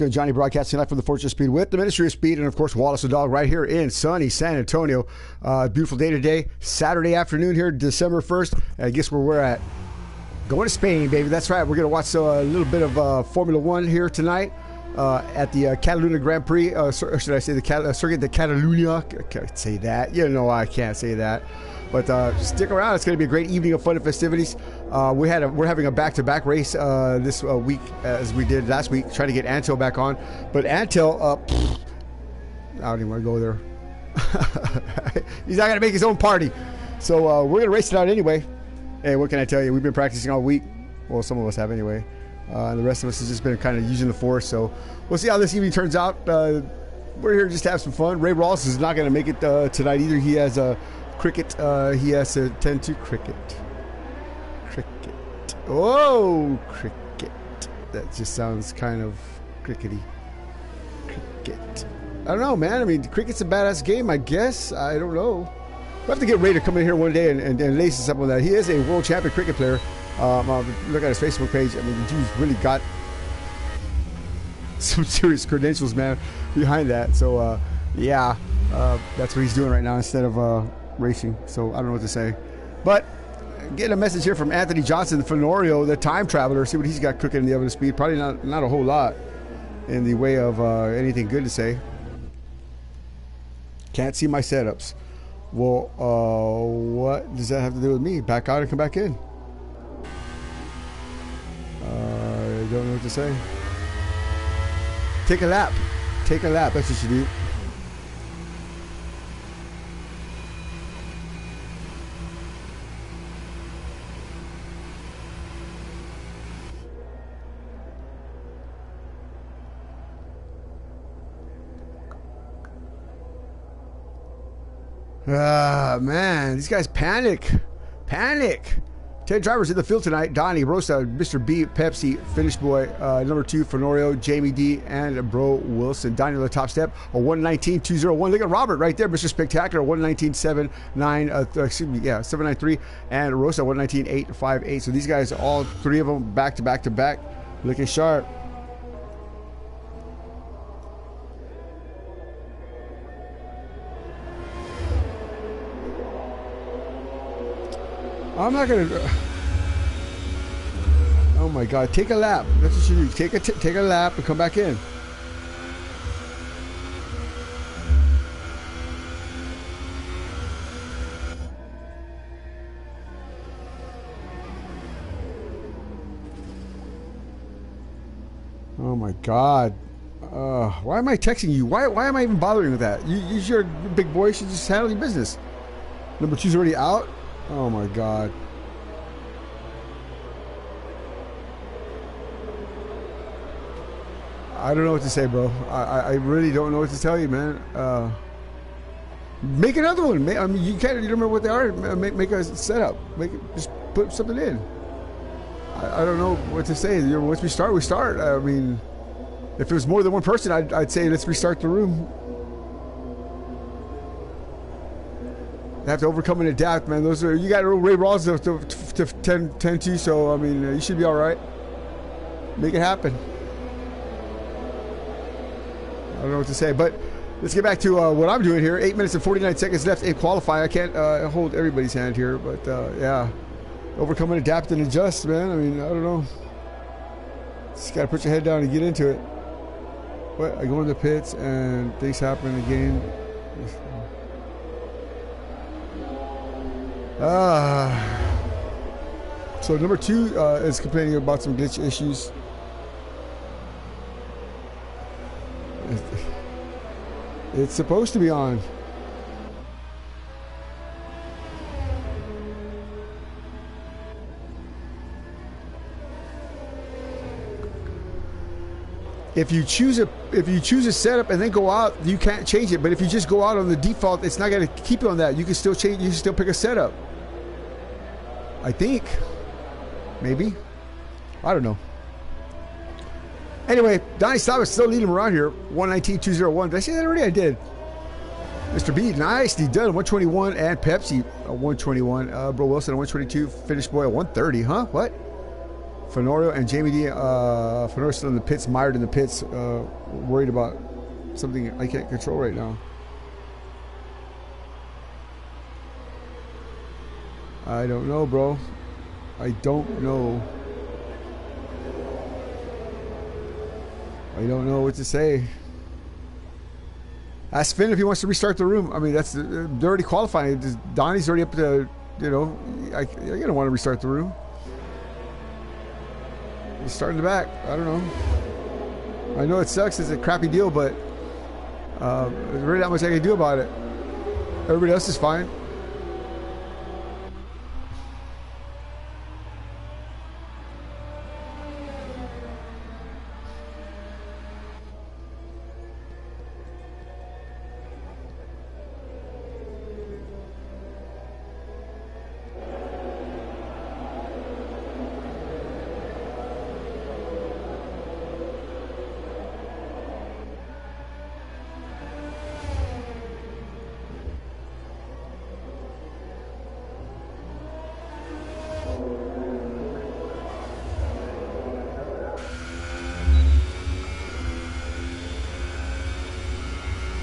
Mexico. Johnny broadcasting live from the Fortress of Speed with the Ministry of Speed, and of course Wallace the Dog right here in sunny San Antonio. Beautiful day today, Saturday afternoon here, December 1st. I guess where we're at, going to Spain, baby. That's right. We're going to watch a little bit of Formula One here tonight at the Catalunya Grand Prix. Or should I say the Circuit de Catalunya? I can't say that. You know I can't say that. But stick around. It's going to be a great evening of fun and festivities. We're having a back-to-back race this week, as we did last week, trying to get Antel back on. But Antel, I don't even want to go there. He's not going to make his own party. So we're going to race it out anyway. Hey, what can I tell you? We've been practicing all week. Well, some of us have anyway. And the rest of us has just been kind of using the force. So we'll see how this evening turns out. We're here just to have some fun. Ray Ross is not going to make it tonight either. He has a cricket. He has to attend to cricket. Oh, cricket. That just sounds kind of crickety. Cricket. I don't know, man. I mean, cricket's a badass game, I guess. I don't know. We'll have to get Ray to come in here one day and lace us up on that. He is a world champion cricket player. Look at his Facebook page. I mean, the dude's really got some serious credentials, man, behind that. So, yeah, that's what he's doing right now instead of racing. So I don't know what to say. But getting a message here from Anthony Johnson, Fenorio, the time traveler. See what he's got cooking in the oven of speed. Probably not a whole lot in the way of anything good to say. Can't see my setups. Well, what does that have to do with me? Back out and come back in. I don't know what to say. Take a lap. Take a lap. That's what you do. Ah, man, these guys panic. 10 drivers in the field tonight. Donnie, Rosa, Mr. B, Pepsi, Finish Boy, number 2, Fenorio, Jamie D, and Bro Wilson. Donnie on the top step, a 119.201. Look at Robert right there, Mr. Spectacular, 793, and Rosa, 119.858. So these guys, all three of them, back to back to back, looking sharp. I'm not gonna. Oh my God! Take a lap. That's what you do. Take a lap and come back in. Oh my God! Why am I texting you? Why am I even bothering with that? You're a big boy. You should just handle your business. Number 2's already out. Oh my God. I don't know what to say, bro. I really don't know what to tell you, man. Make another one. I mean, you don't remember what they are. Make a setup. Just put something in. I don't know what to say. Once we start, we start. I mean, if it was more than one person, I'd say let's restart the room. Have to overcome and adapt, man. Those are, you got Ray Ross to tend to, so I mean, you should be all right. Make it happen. I don't know what to say, but let's get back to what I'm doing here. 8 minutes and 49 seconds left in qualify. I can't hold everybody's hand here, but yeah, overcome and adapt and adjust, man. I mean, I don't know. Just got to put your head down and get into it. What? I go in the pits and things happen again. So number 2 is complaining about some glitch issues. It's supposed to be on. If you choose a setup and then go out, you can't change it. But if you just go out on the default, it's not going to keep you on that. You can still change. You can still pick a setup. I think. Maybe. I don't know. Anyway, Donnie Staub is still leading him around here. 119.201. Did I say that already? I did. Mr. B, nicely done. 121 and Pepsi 121. Bro Wilson 122. Finish Boy 130. Huh? What? Fenorio and Jamie D. Fenorio still in the pits, mired in the pits, worried about something I can't control right now. I don't know, bro. I don't know. I don't know what to say. Ask Finn if he wants to restart the room. I mean, they're already qualifying. Donnie's already up to, you know, I don't want to restart the room. He's starting the back. I don't know. I know it sucks. It's a crappy deal, but there's really not much I can do about it. Everybody else is fine.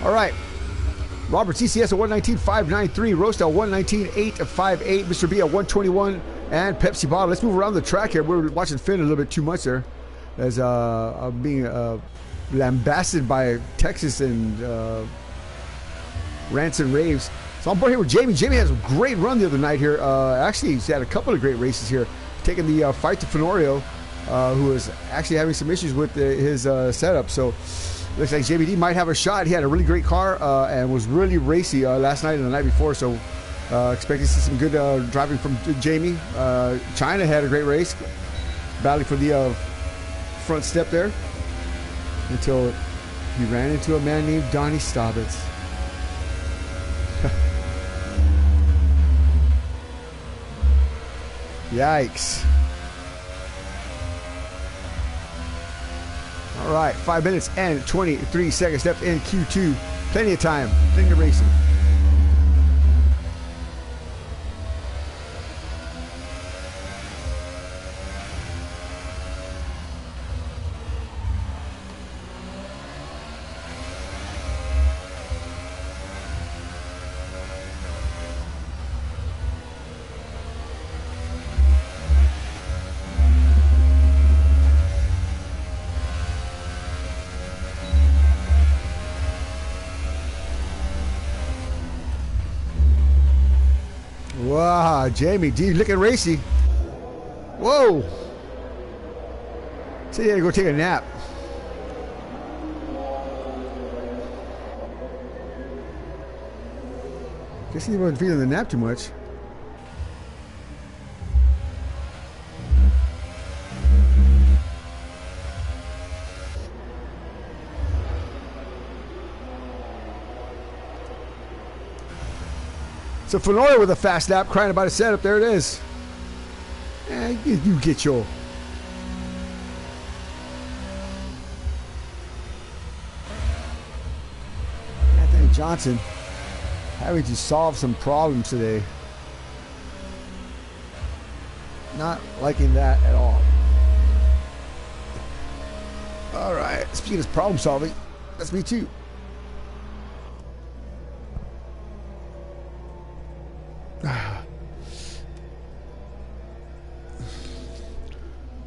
All right. Robert TCS at 119.593. Roastel 119.858. Mr. B at 121. And Pepsi Bottle. Let's move around the track here. We're watching Finn a little bit too much there. As being lambasted by Texas and rants and raves. So I'm board here with Jamie. Jamie has a great run the other night here. Actually, he's had a couple of great races here. Taking the fight to Fenorio, who is actually having some issues with his setup. So looks like JBD might have a shot. He had a really great car and was really racy last night and the night before. So expect to see some good driving from Jamie. China had a great race, battling for the front step there until he ran into a man named Donnie Staubitz. Yikes. All right, 5 minutes and 23 seconds left in Q2. Plenty of time, plenty of racing. Wow, Jamie D looking racy. Whoa. Said he had to go take a nap. Guess he wasn't feeling the nap too much. So Fenorio with a fast lap, crying about a setup. There it is. You get your. Anthony Johnson having to solve some problems today. Not liking that at all. All right. Speaking of problem solving, that's me too.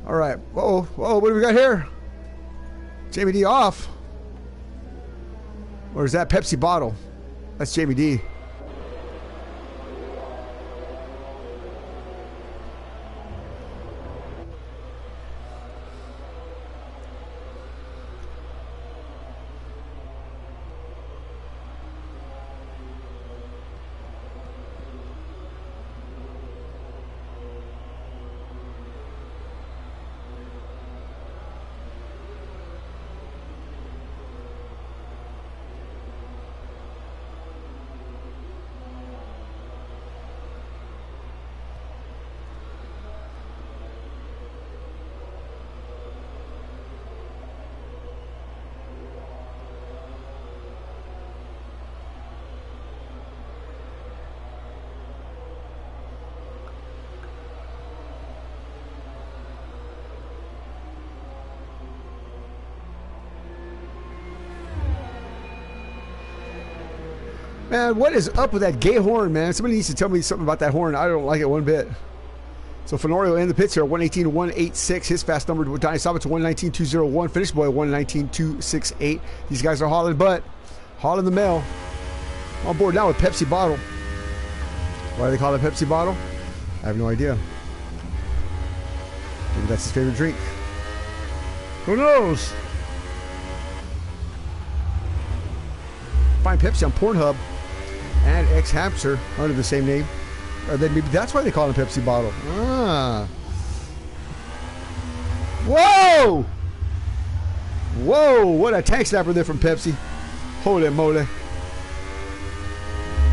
All right. Whoa, whoa, what do we got here? Jamie D off. Or is that Pepsi Bottle? That's Jamie D. Man, what is up with that gay horn, man? Somebody needs to tell me something about that horn. I don't like it one bit. So Fenorio in the pits here, 118.186. His fast number with Donnie Sabitz, 119.201. Finish boy, 119.268. These guys are hauling butt, hauling the mail. On board now with Pepsi bottle. Why do they call it Pepsi bottle? I have no idea. Maybe that's his favorite drink. Who knows? Find Pepsi on Pornhub and X-Hamster under the same name. Or then maybe that's why they call it Pepsi bottle. Ah. Whoa! Whoa! What a tank snapper there from Pepsi. Holy moly.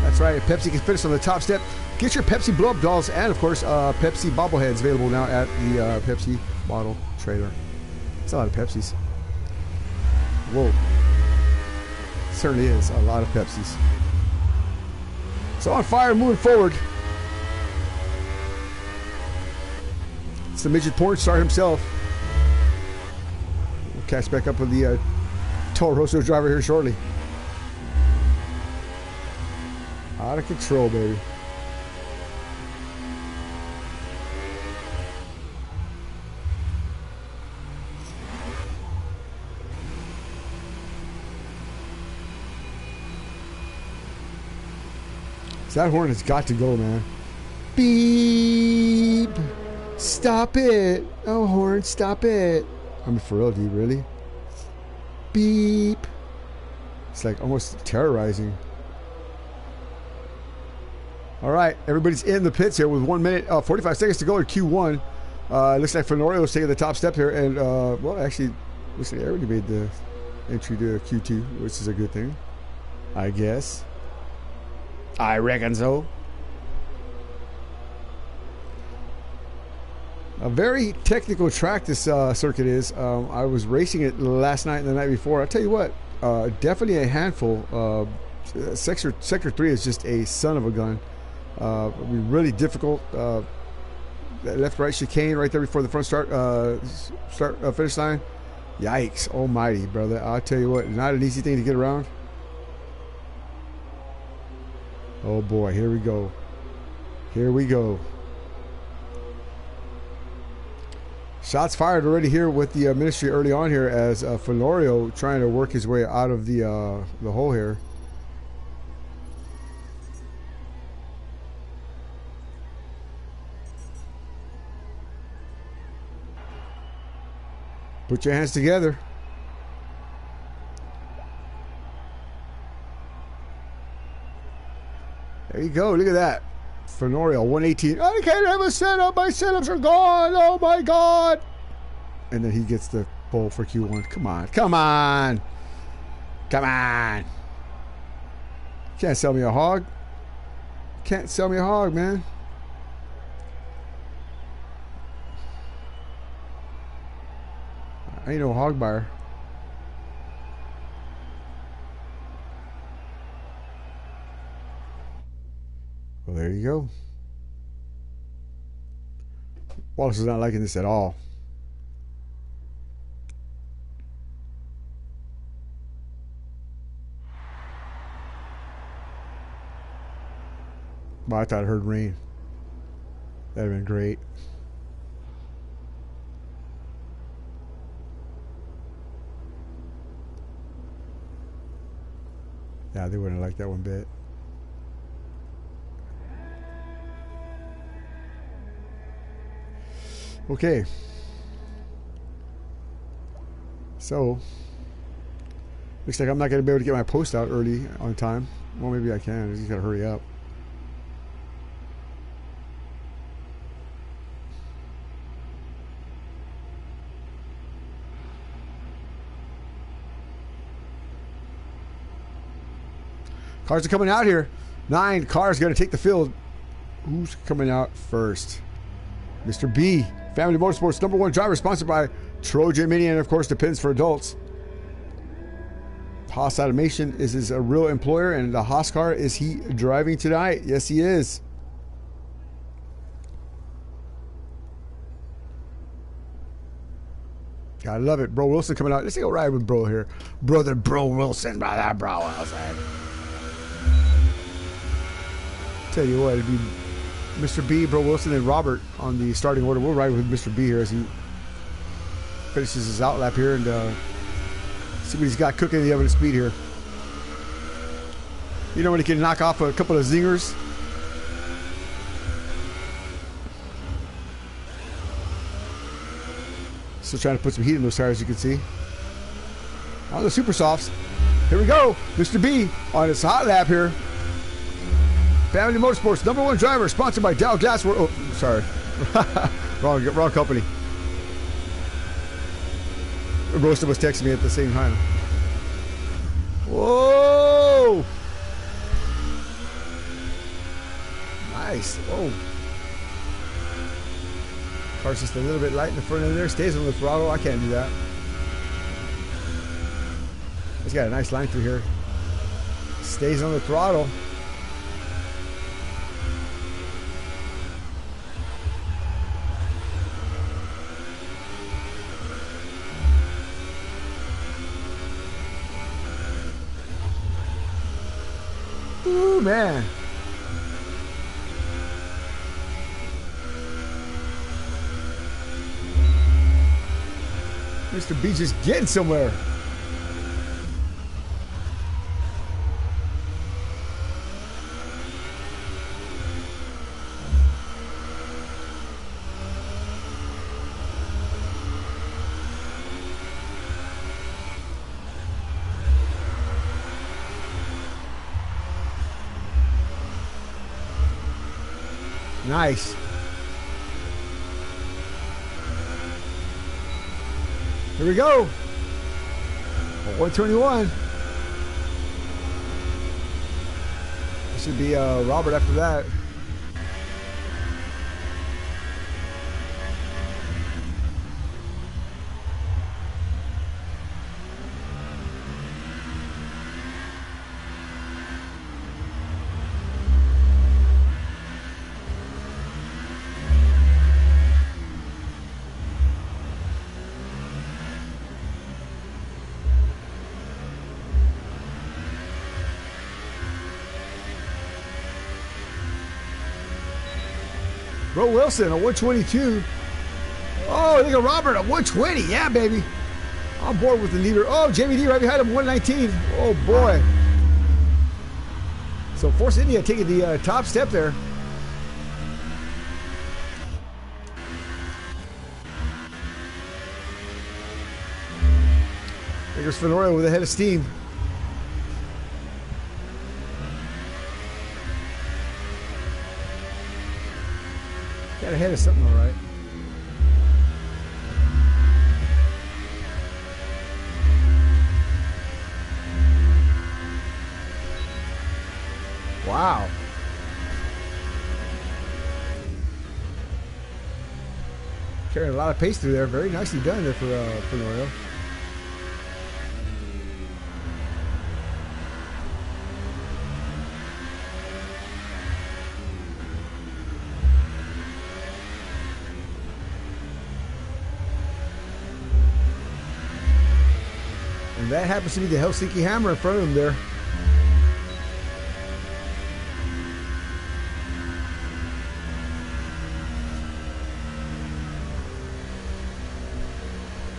That's right. Pepsi can finish on the top step. Get your Pepsi blow-up dolls and, of course, Pepsi bobbleheads available now at the Pepsi bottle trailer. It's a lot of Pepsis. Whoa. Certainly is a lot of Pepsis. So on fire, moving forward. It's the midget porn star himself. We'll catch back up with the Toro Rosso driver here shortly. Out of control, baby. That horn has got to go, man. Beep. Stop it. Oh, horn, stop it. I mean, for real, dude, really? Beep. It's like almost terrorizing. All right, everybody's in the pits here with 1 minute, 45 seconds to go in Q1. Looks like Fenorio's taking the top step here. And, well, actually, looks like I already made the entry to Q2, which is a good thing, I guess. I reckon so. A very technical track this circuit is. I was racing it last night and the night before. I'll tell you what, definitely a handful. Sector 3 is just a son of a gun. Really difficult. That left-right chicane right there before the front finish line. Yikes, almighty, brother. I'll tell you what, not an easy thing to get around. Oh boy, here we go. Here we go. Shots fired already here with the ministry early on here as Fenorio trying to work his way out of the hole here. Put your hands together. There you go. Look at that. Fenorio, 118. I can't have a setup. My setups are gone. Oh, my God. And then he gets the pole for Q1. Come on. Come on. Come on. Can't sell me a hog. Can't sell me a hog, man. I ain't no hog buyer. Well, there you go. Wallace is not liking this at all. Well, I thought I heard rain. That'd have been great. Yeah, they wouldn't have liked that one bit. Okay. So, looks like I'm not going to be able to get my post out early on time. Well, maybe I can. I just got to hurry up. Cars are coming out here. 9 cars going to take the field. Who's coming out first? Mr. B, Family Motorsports #1 driver, sponsored by Trojan Mini, and of course the Pins for Adults. Haas Automation is his real employer, and the Haas car is he driving tonight? Yes, he is. I love it. Bro Wilson coming out. Let's go ride with Bro here. Brother Bro Wilson. Brother Bro Wilson. Tell you what, it'd be Mr. B, Bro Wilson, and Robert on the starting order. We'll ride with Mr. B here as he finishes his outlap here and see what he's got cooking in the oven at speed here. You know when he can knock off a couple of zingers? Still trying to put some heat in those tires, you can see. On the super softs. Here we go. Mr. B on his hot lap here. Family Motorsports, #1 driver, sponsored by Dow Glass World. Oh, sorry. wrong company. Roaster was texting me at the same time. Whoa! Nice. Oh. Car's just a little bit light in the front end there. Stays on the throttle. I can't do that. He's got a nice line through here. Stays on the throttle. Ooh, man. Mr. B just getting somewhere. Nice. Here we go. 121. This should be Robert after that. Bro Wilson, a 122. Oh, look at Robert, a 120. Yeah, baby. On board with the leader. Oh, Jamie D right behind him, 119. Oh, boy. So Force India taking the top step there. There's Fenorio with a head of steam. Got ahead of something, all right. Wow. Carrying a lot of pace through there. Very nicely done there for Fenorio. And that happens to be the Helsinki Hammer in front of him there.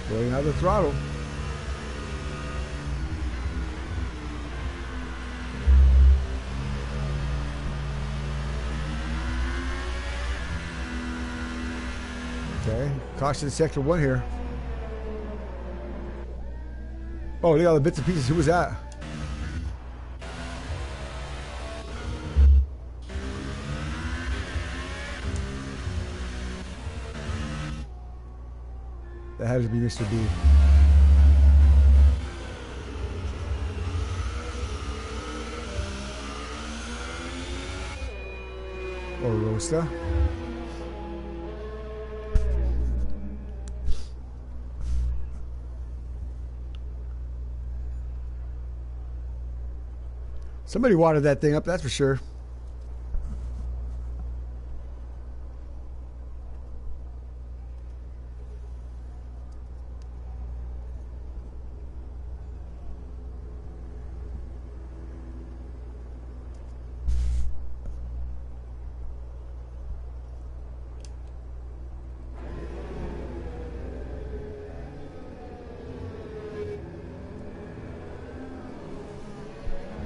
Going out of the throttle. Okay, caution sector 1 here. Oh, look at all the bits and pieces. Who was that? That had to be Mr. B. Or Rosta. Somebody watered that thing up, that's for sure.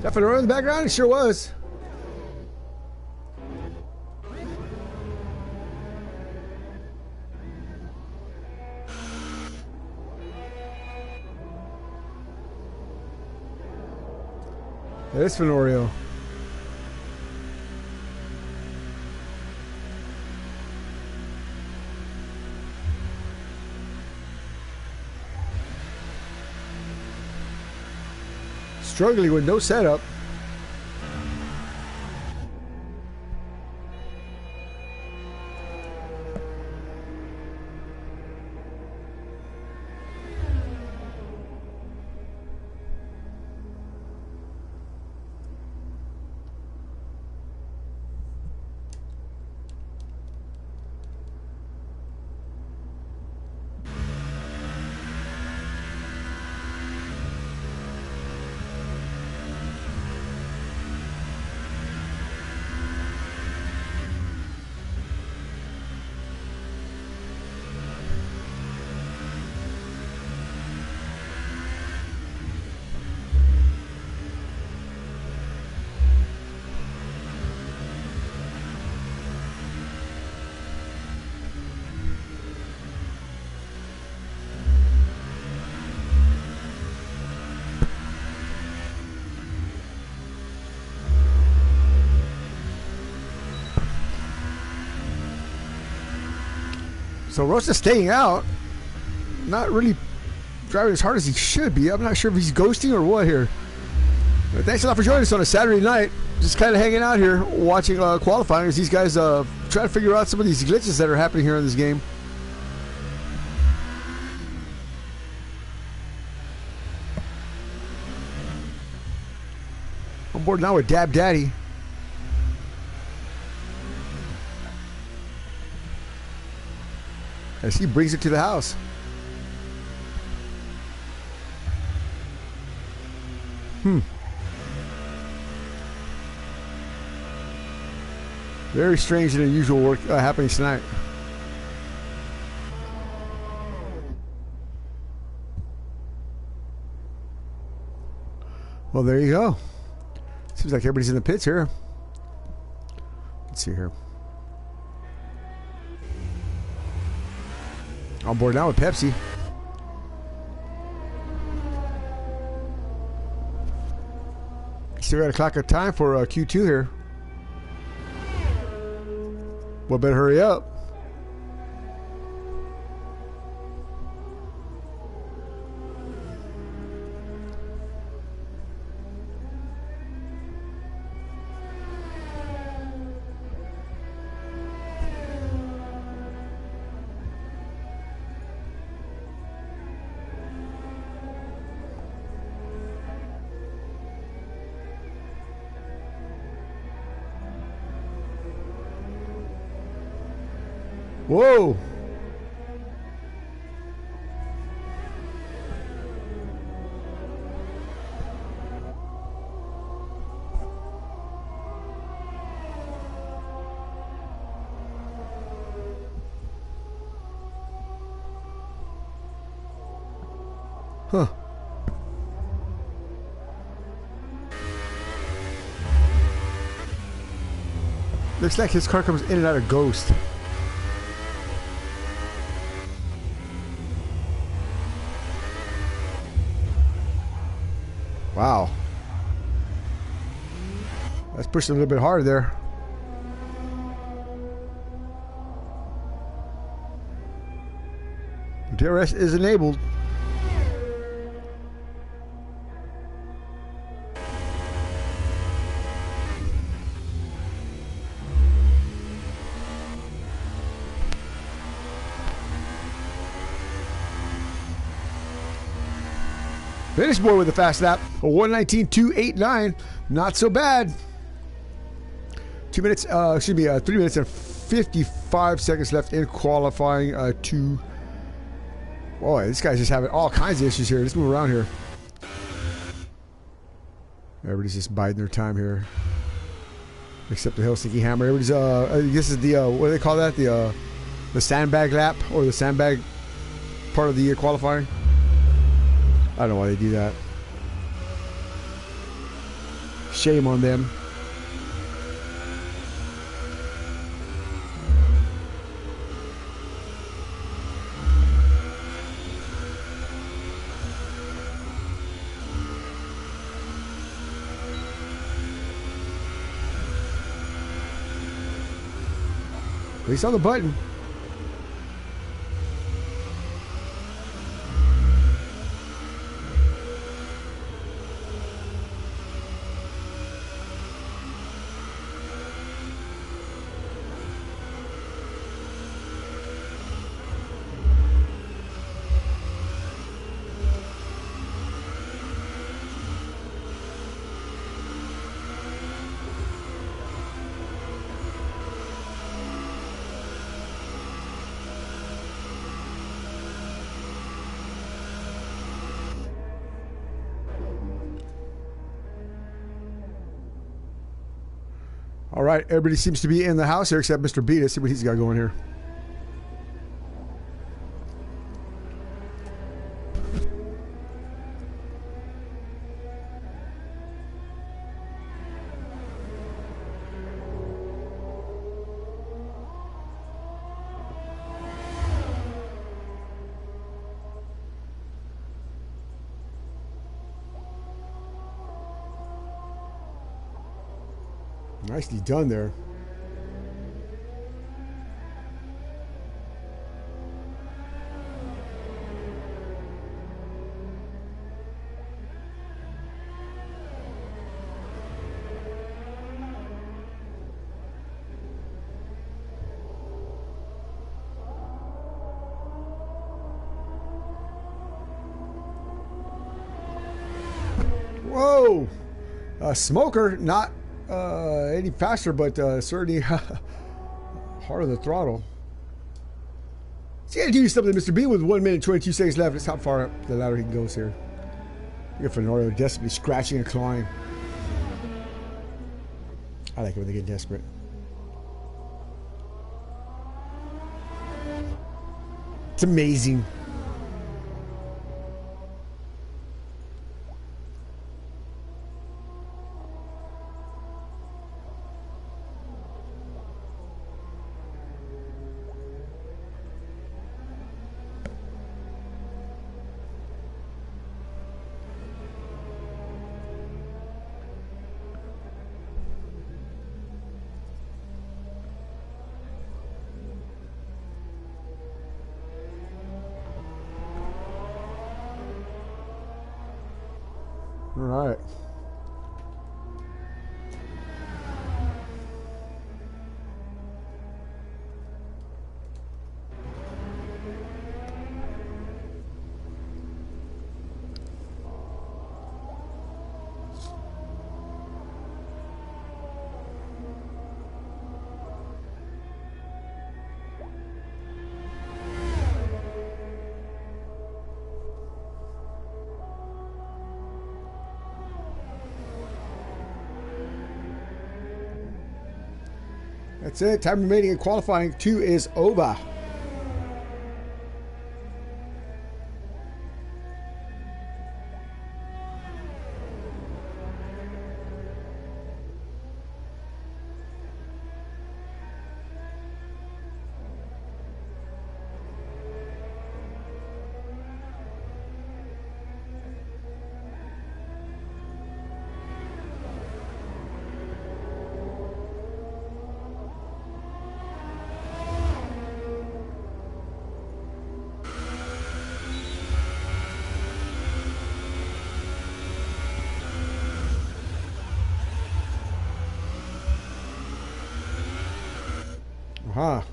That Fedora in the background? It sure was. That is Fenorio. Struggling with no setup. So Rosa's staying out, not really driving as hard as he should be. I'm not sure if he's ghosting or what here. But thanks a lot for joining us on a Saturday night. Just kind of hanging out here, watching qualifying as these guys try to figure out some of these glitches that are happening here in this game. On board now with Dab Daddy. As he brings it to the house. Very strange and unusual work happening tonight. Well, there you go. Seems like everybody's in the pits here. Let's see here. On board now with Pepsi. Still got a clock of time for Q2 here. Well, better hurry up. Whoa! Huh. Looks like his car comes in and out of Ghost. Wow. Let's push it a little bit harder there. DRS is enabled. Finish board with a fast lap, a 1:19.289, not so bad. 3 minutes and 55 seconds left in qualifying. Boy, this guy's just having all kinds of issues here. Let's move around here. Everybody's just biding their time here, except the Helsinki Hammer. Everybody's this is the what do they call that? The sandbag lap, or the sandbag part of the qualifying. I don't know why they do that. Shame on them. At least on the button. All right, everybody seems to be in the house here except Mr. Beat. Let's see what he's got going here. Nicely done there. Whoa! Smoker, not any faster, but certainly hard on the throttle. So you gotta do something, Mr. B, with 1 minute 22 seconds left. That's how far up the ladder he goes here. You got Fenorio desperately scratching and clawing. I like it when they get desperate. It's amazing. All right. That's it. Time remaining in qualifying 2 is over. Aha.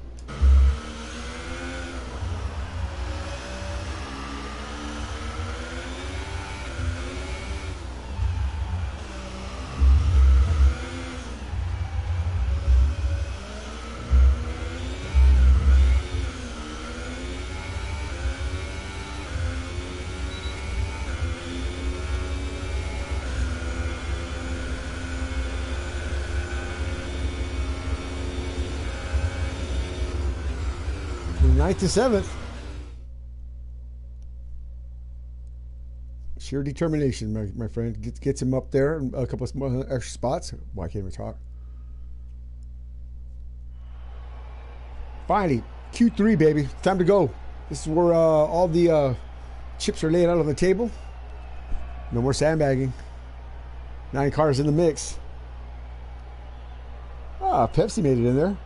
From 9th to 7th. Sheer determination, my friend. Gets him up there, a couple of extra spots. Why can't we talk? Finally, Q3, baby. Time to go. This is where all the chips are laying out on the table. No more sandbagging. 9 cars in the mix. Ah, Pepsi made it in there.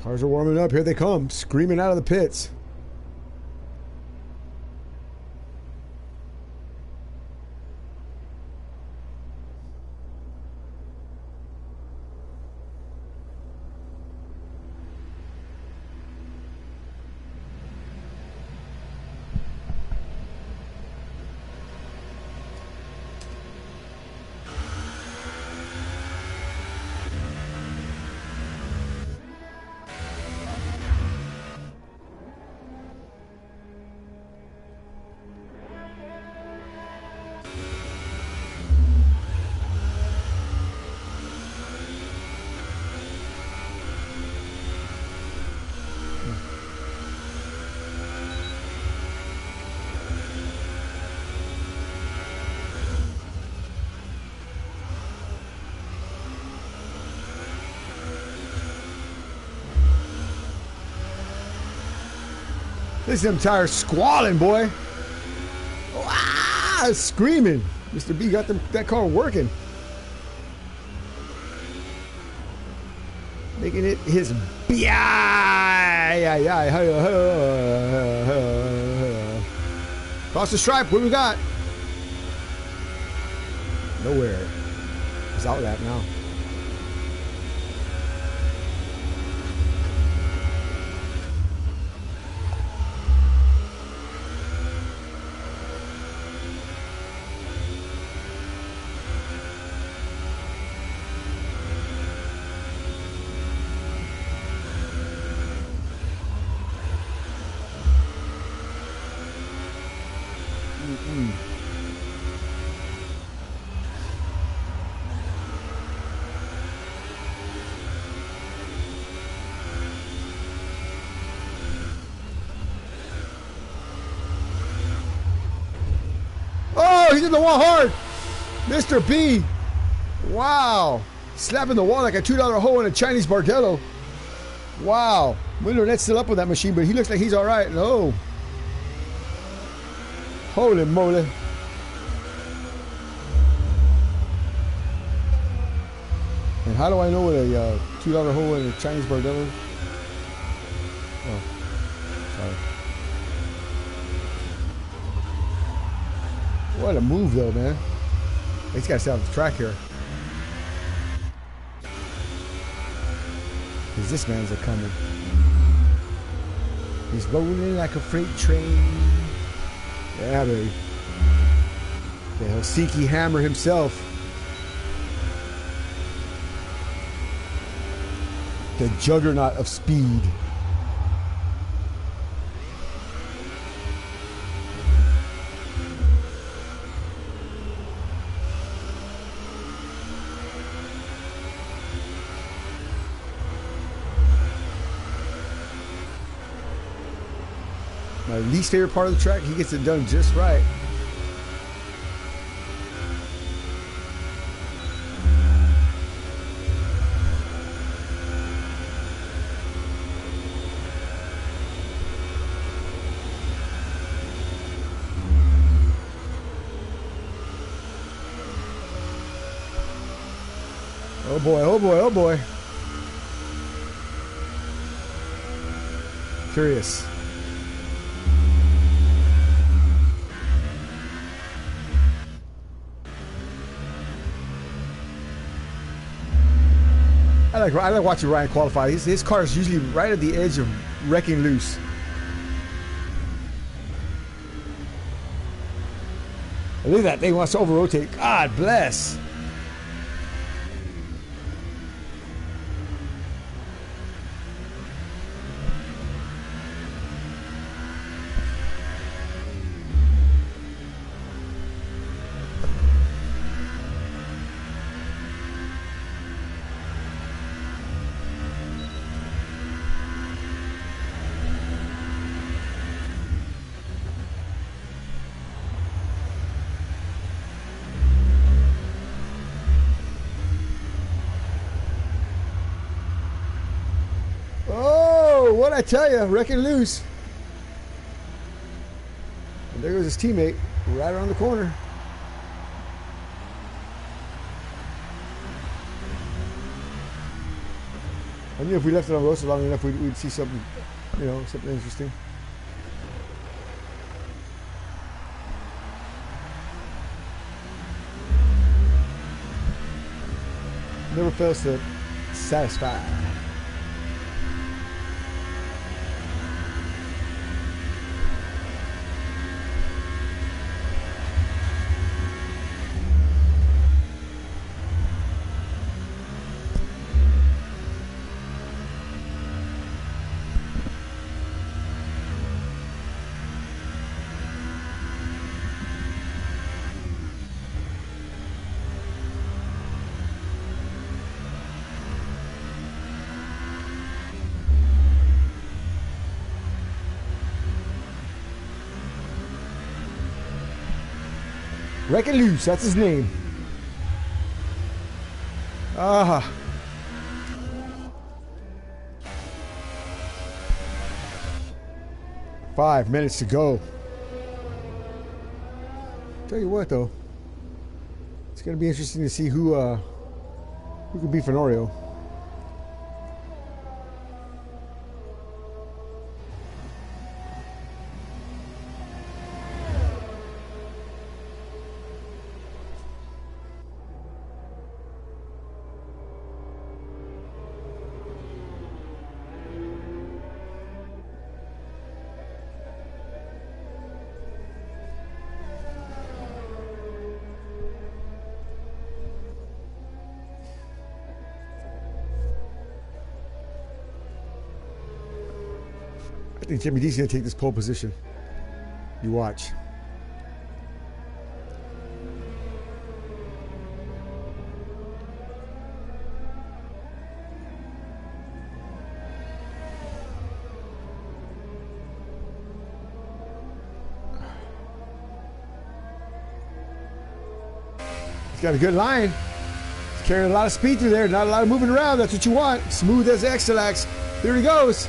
Cars are warming up. Here they come, screaming out of the pits. Listen to them tires squalling, boy. Ah, screaming. Mr. B got that car working. Making it his Cross the stripe. What do we got? Nowhere. It's out lap now. Oh, he's in the wall hard. Mr. B. Wow. Slapping the wall like a $2 hole in a Chinese Bardello. Wow. Wonder if that's still up on that machine, but he looks like he's all right. No. Holy moly. And how do I know what a $2 hole in a Chinese Bardello? Oh, sorry. What a move, though, man. He's got to stay off the track here. Because this man's a coming. He's rolling like a freight train. Yeah, baby. The Helsinki Hammer himself. The juggernaut of speed. My least favorite part of the track, he gets it done just right. Oh boy, oh boy, oh boy. Curious. I like watching Ryan qualify. His car is usually right at the edge of wrecking loose. Look at that thing wants to over rotate. God bless. What I tell you, wrecking loose. And there goes his teammate right around the corner. I knew if we left it on roasted long enough, we'd see something, you know, something interesting. Never fails to satisfy. Wrecking Loose, that's his name. Ah. 5 minutes to go. Tell you what, though, it's gonna be interesting to see who could beat Fenorio. I think Jimmy D's going to take this pole position. You watch. He's got a good line. He's carrying a lot of speed through there. Not a lot of moving around. That's what you want. Smooth as X-Lax. Here he goes.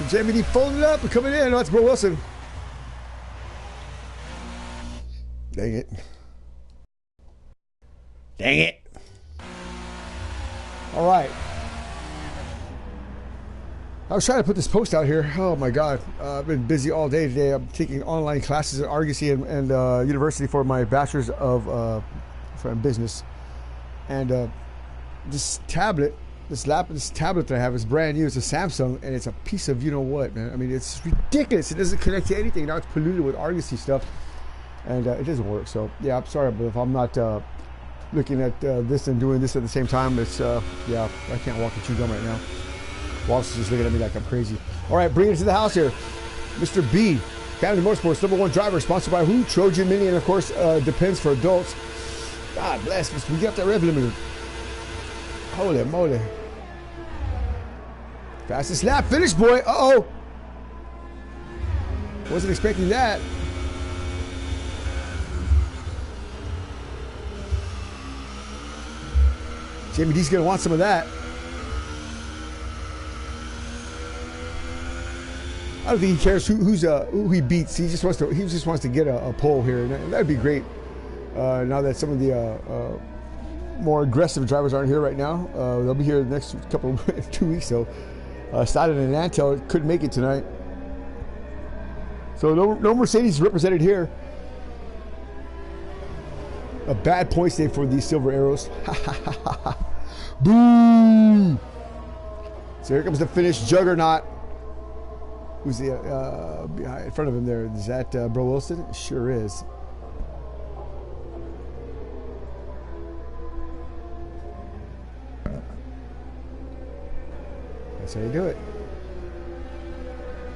Jamie D folding it up and coming in. Oh, that's Bro Wilson. Dang it. Dang it. All right. I was trying to put this post out here. Oh my God. I've been busy all day today. I'm taking online classes at Argosy and University for my bachelor's of business. And this tablet, this tablet that I have is brand new. It's a Samsung, and it's a piece of you know what, man. I mean, it's ridiculous. It doesn't connect to anything. Now it's polluted with Argosy stuff, and it doesn't work. So yeah, I'm sorry, but if I'm not looking at this and doing this at the same time, it's yeah, I can't walk and chew gum right now. Wallace is just looking at me like I'm crazy. All right, bring it to the house here, Mr. B, Family Motorsports #1 driver, sponsored by who? Trojan Mini, and of course Depends for adults. God bless us. We got that rev limiter. Holy moly. Fastest lap finish, boy. Uh-oh. Wasn't expecting that. Jamie D's going to want some of that. I don't think he cares who he beats. He just wants to get a pole here, and that'd be great. Now that some of the more aggressive drivers aren't here right now, they'll be here the next couple 2 weeks. So, Stoddard and Antel couldn't make it tonight. So no Mercedes represented here. A bad points day for these Silver Arrows. Boom! So here comes the finish. Juggernaut. Who's the in front of him there? Is that Bro Wilson? It sure is. That's how you do it.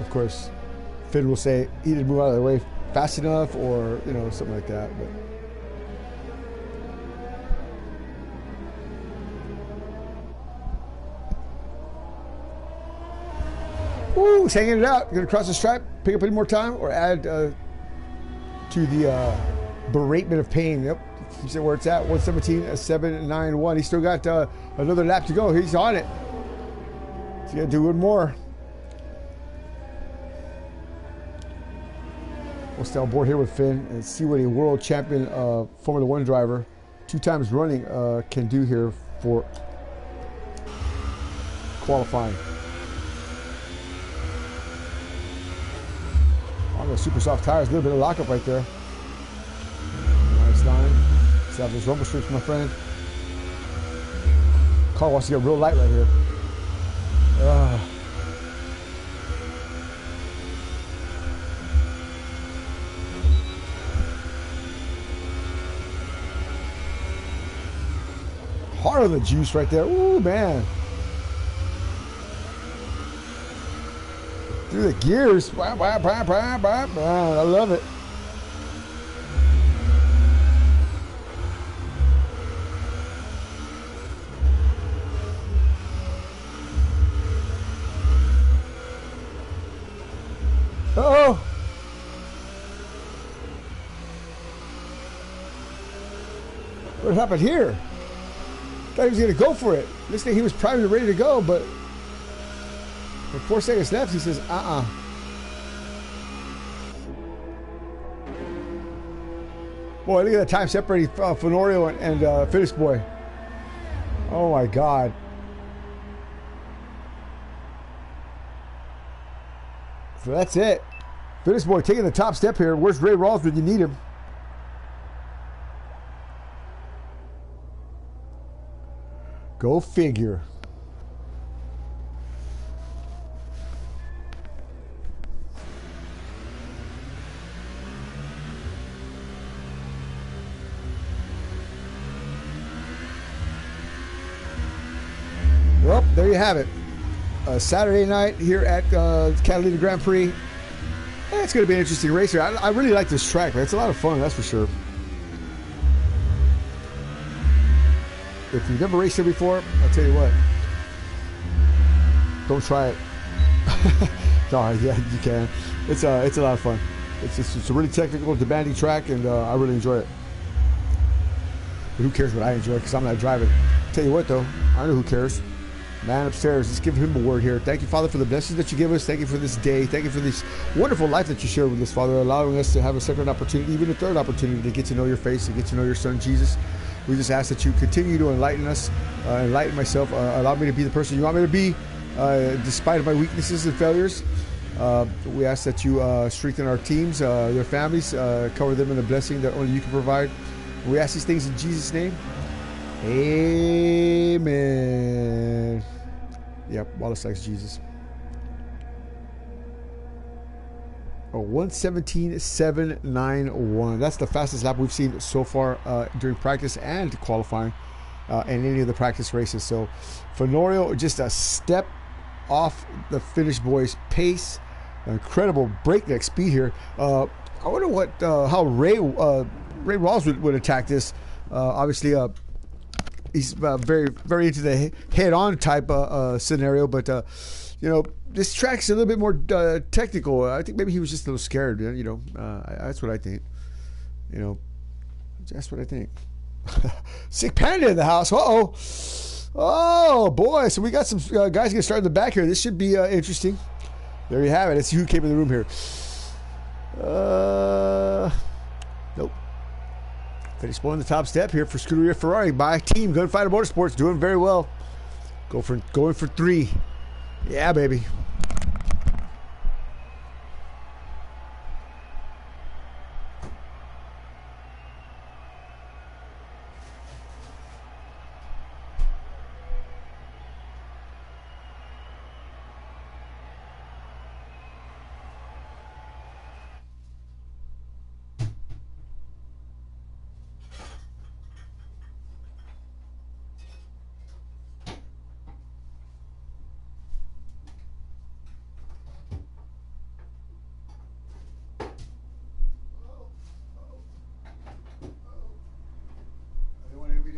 Of course, Finn will say he didn't move out of the way fast enough, or something like that. But ooh, he's hanging it out. Gonna cross the stripe, pick up any more time, or add to the beratement of pain. Yep, you said where it's at. 117.791. He's still got another lap to go. He's on it. He's gonna do one more. We'll stay on board here with Finn and see what a world champion Formula One driver, 2 times running, can do here for qualifying. On the super soft tires, a little bit of lockup right there. Nice line. Let's have those rumble strips, my friend. Car wants to get real light right here. Hard on the juice right there. Ooh, man. Through the gears. I love it. Uh-oh. What happened here? Thought he was going to go for it. This thing, he was primed and ready to go, but with 4 seconds left, he says, Boy, look at that time separating Fenorio and Finish Boy. Oh, my God. So that's it. Finish Boy taking the top step here. Where's Ray Rawls when you need him? Go figure. Well, there you have it. Saturday night here at Catalina Grand Prix. It's going to be an interesting race here. I really like this track, man. It's a lot of fun, that's for sure. If you've never raced here before, I'll tell you what. Don't try it. No, yeah, you can. It's a lot of fun. It's a really technical, demanding track, and I really enjoy it. But who cares what I enjoy? Because I'm not driving. Tell you what, though, I know who cares. Man upstairs, let's give him a word here. Thank you, Father, for the blessings that you give us. Thank you for this day. Thank you for this wonderful life that you share with us, Father, allowing us to have a second opportunity, even a third opportunity to get to know your face and get to know your Son, Jesus. We just ask that you continue to enlighten us, enlighten myself, allow me to be the person you want me to be, despite my weaknesses and failures. We ask that you strengthen our teams, their families, cover them in the blessing that only you can provide. We ask these things in Jesus' name. Amen. Yep, Wallace likes Jesus. Oh, 117.791. That's the fastest lap we've seen so far during practice and qualifying in any of the practice races. So, Fenorio just a step off the Finnish boys' pace. Incredible breakneck speed here. I wonder what how Ray Rawls would attack this. Obviously, he's very into the head-on type scenario, but you know, this track's a little bit more technical. I think maybe he was just a little scared. You know, that's what I think. You know, that's what I think. Sick Panda in the house. Uh-oh. Oh, boy. So we got some guys getting started in the back here. This should be interesting. There you have it. Let's see who came in the room here. Nope. Finished blowing the top step here for Scuderia Ferrari by Team Gunfighter Motorsports. Doing very well. Going for 3. Yeah, baby.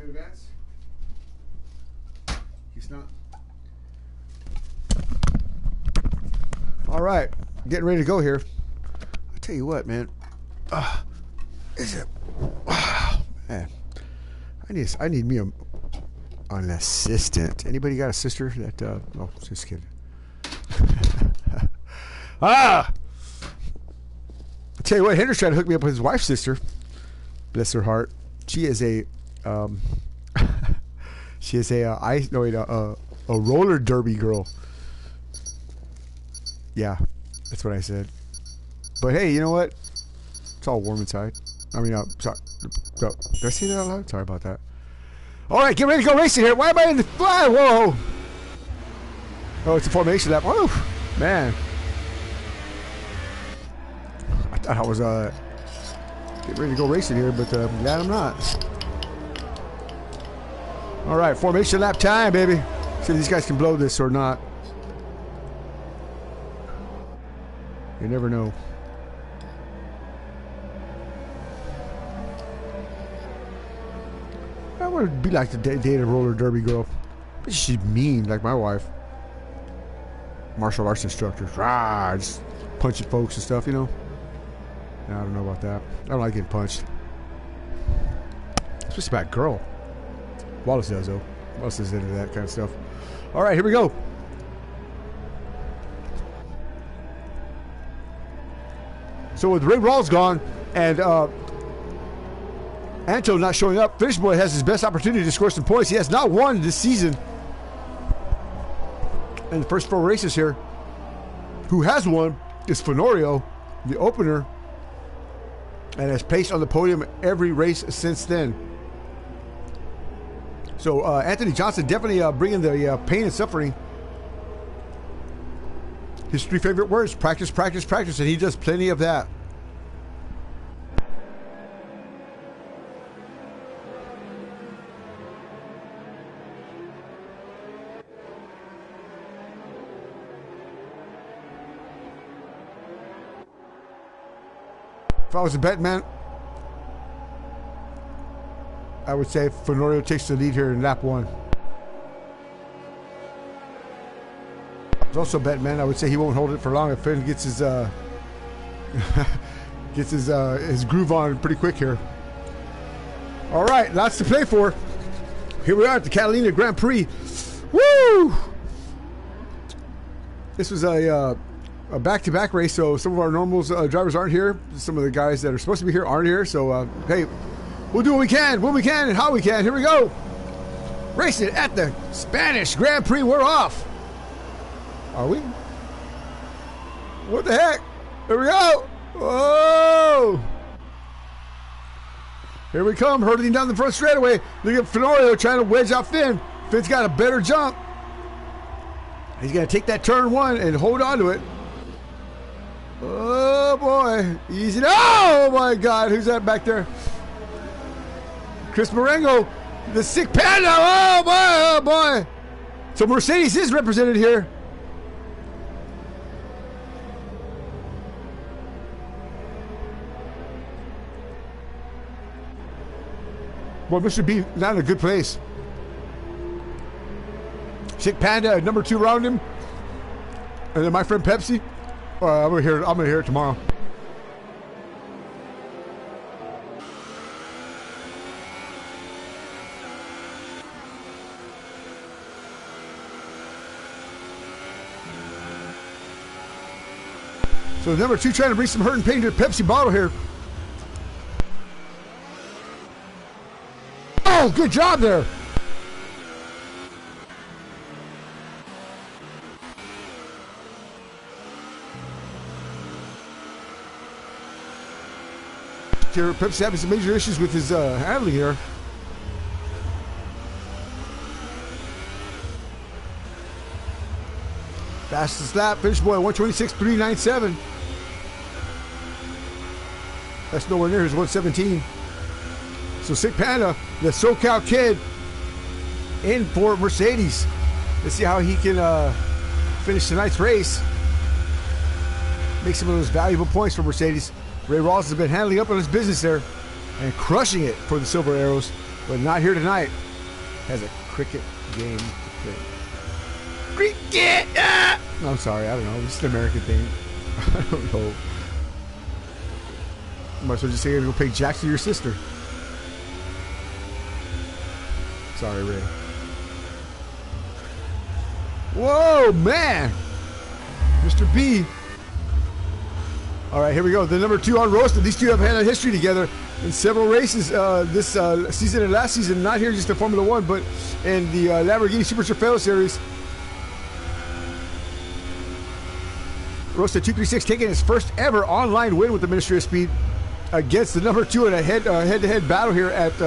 Advance. He's not. All right, getting ready to go here. I'll tell you what, man. Is it? Man, I need me an assistant. Anybody got a sister that? Oh, just kidding. I'll tell you what. Hender's trying to hook me up with his wife's sister. Bless her heart. She is a she is a roller derby girl. Yeah, that's what I said. But hey, you know what? It's all warm inside. I mean, sorry. Did I say that out loud? Sorry about that. All right, get ready to go racing here. Why am I in the fly? Whoa! Oh, it's a formation lap. Whoa, man! I thought I was getting ready to go racing here, but glad I'm not. All right, formation lap time, baby. See if these guys can blow this or not. You never know. I want to be like the date a roller derby girl. But she's mean, like my wife. Martial arts instructor. Rah, just punching folks and stuff, you know. I don't know about that. I don't like getting punched. It's just about a girl. Wallace does, though. Wallace is into that kind of stuff. All right, here we go. So with Ray Rawls gone and Anto not showing up, Fish Boy has his best opportunity to score some points. He has not won this season in the first 4 races here. Who has won is Fenorio, the opener, and has placed on the podium every race since then. So Anthony Johnson definitely bringing the pain and suffering. His 3 favorite words: practice, practice, practice, and he does plenty of that. If I was a bet man, I would say Fenorio takes the lead here in lap 1. There's also a bet man. I would say he won't hold it for long if Finn gets his his groove on pretty quick here. All right, lots to play for. Here we are at the Catalina Grand Prix. Woo! This was a back-to-back race, so some of our normals drivers aren't here. Some of the guys that are supposed to be here aren't here. So hey, we'll do what we can, when we can, and how we can. Here we go. Racing at the Spanish Grand Prix. We're off. Are we? What the heck? Here we go. Whoa! Here we come, hurtling down the front straightaway. Look at Fenorio trying to wedge out Finn. Finn's got a better jump. He's going to take that turn 1 and hold on to it. Oh, boy. Easy. Oh, my God. Who's that back there? Chris Marengo, the Sick Panda. Oh, boy. Oh, boy. So Mercedes is represented here. Well, Mr. B not in a good place. Sick Panda, number 2 around him. And then my friend Pepsi. I'm gonna hear it tomorrow. So number 2 trying to bring some hurt and pain to the Pepsi bottle here. Oh, good job there. Pepsi having some major issues with his handling here. Fastest lap, finish boy, 126.397. That's nowhere near his 117. So Sick Panda, the SoCal kid, in for Mercedes. Let's see how he can finish tonight's race. Make some of those valuable points for Mercedes. Ray Rawls has been handling up on his business there and crushing it for the Silver Arrows, but not here tonight. Has a cricket game to play. Cricket! Ah! I'm sorry, I don't know. It's an American thing. I don't know. Might as well just say go pay jacks to your sister. Sorry, Ray. Whoa, man! Mr. B. All right, here we go. The number 2 on Roasted. These two have had a history together in several races this season and last season. Not here just in Formula 1, but in the Lamborghini Super Trofeo Series. Roasted 236 taking his first ever online win with the Ministry of Speed against the number 2 in a head-to-head battle here at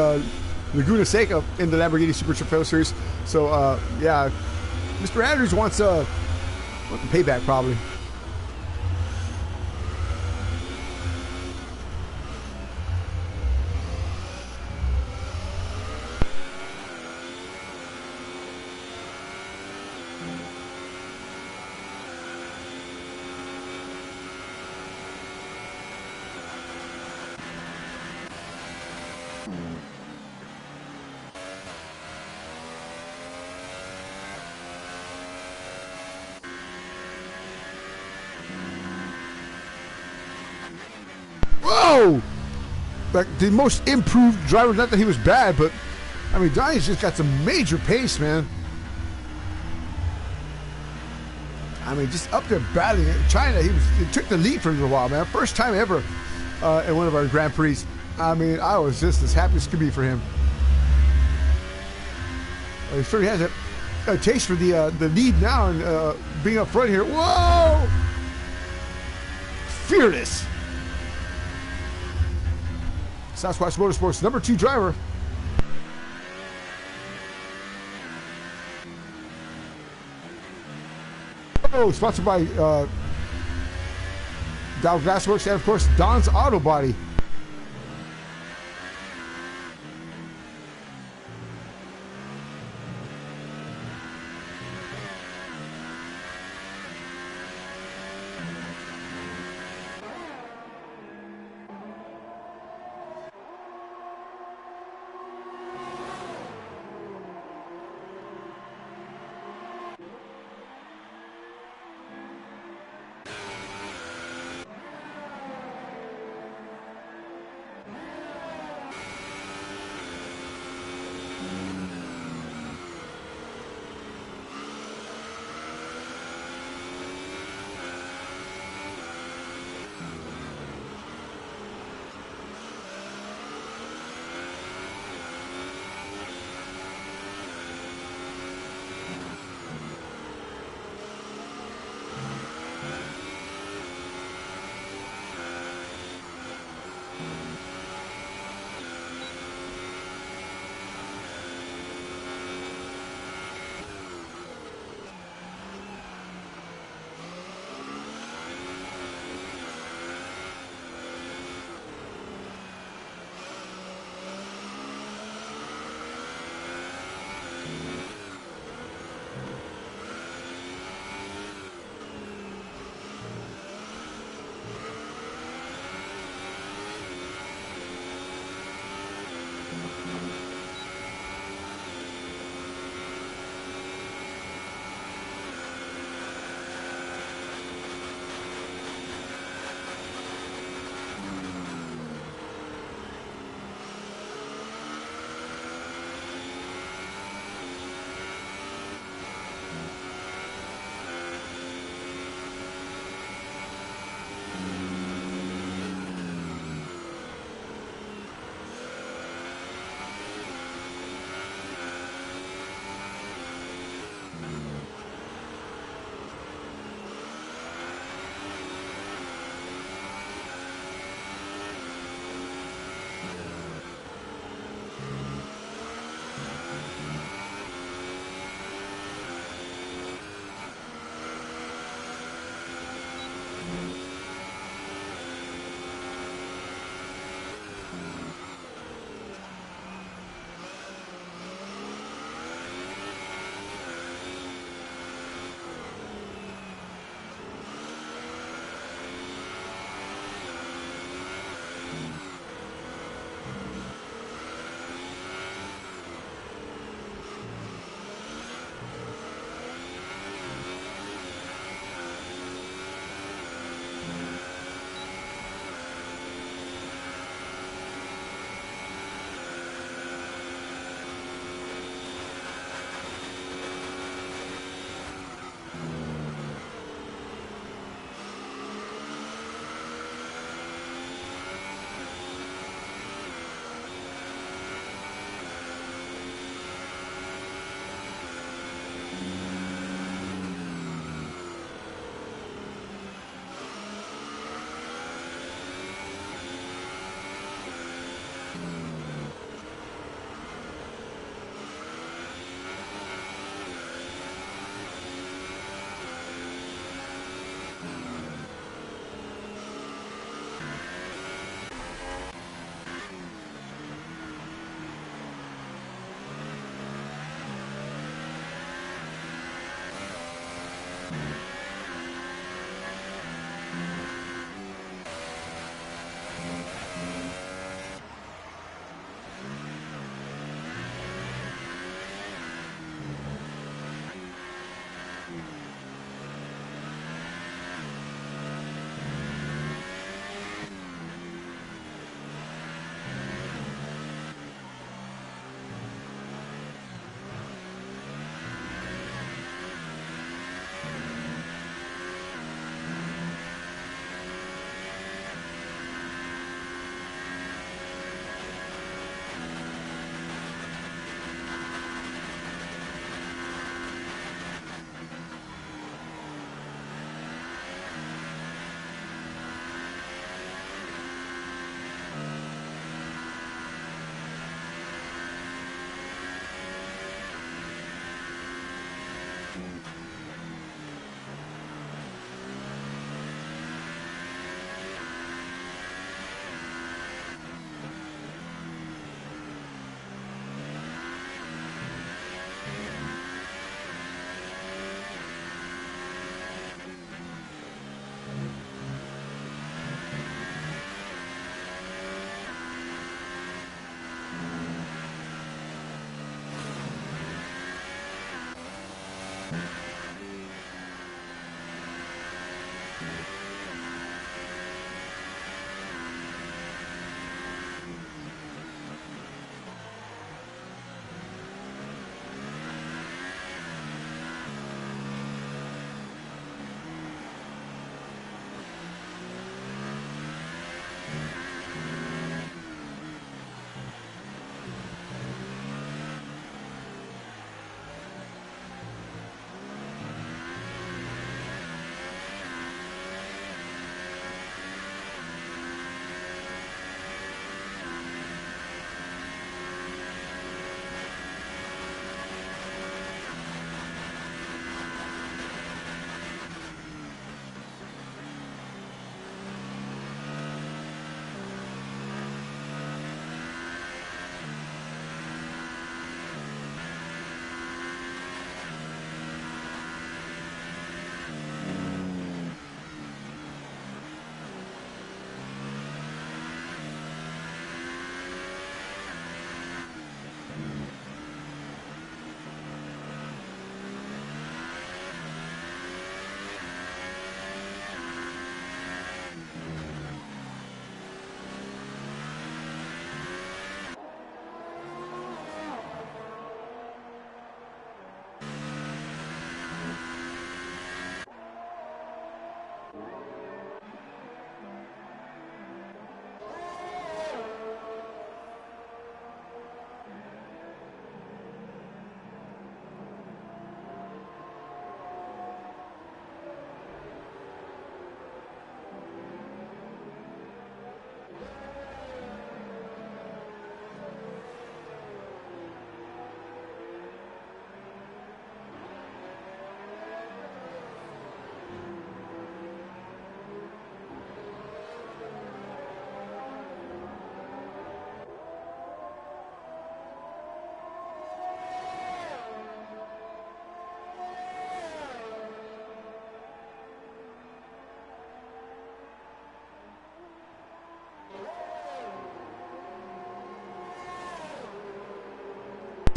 Laguna Seca in the Lamborghini Super Trofeo Series. So, yeah, Mr. Andrews wants the payback probably. Whoa! Like the most improved driver, not that he was bad, but I mean, Donnie's just got some major pace, man. I mean, just up there battling it. China, he took the lead for a little while, man. First time ever in one of our Grand Prix. I mean, I was just as happy as could be for him. He sure has a taste for the lead now and being up front here. Whoa! Fearless. Sasquatch Motorsports number 2 driver. Oh, sponsored by Dow Glassworks and of course Don's Auto Body.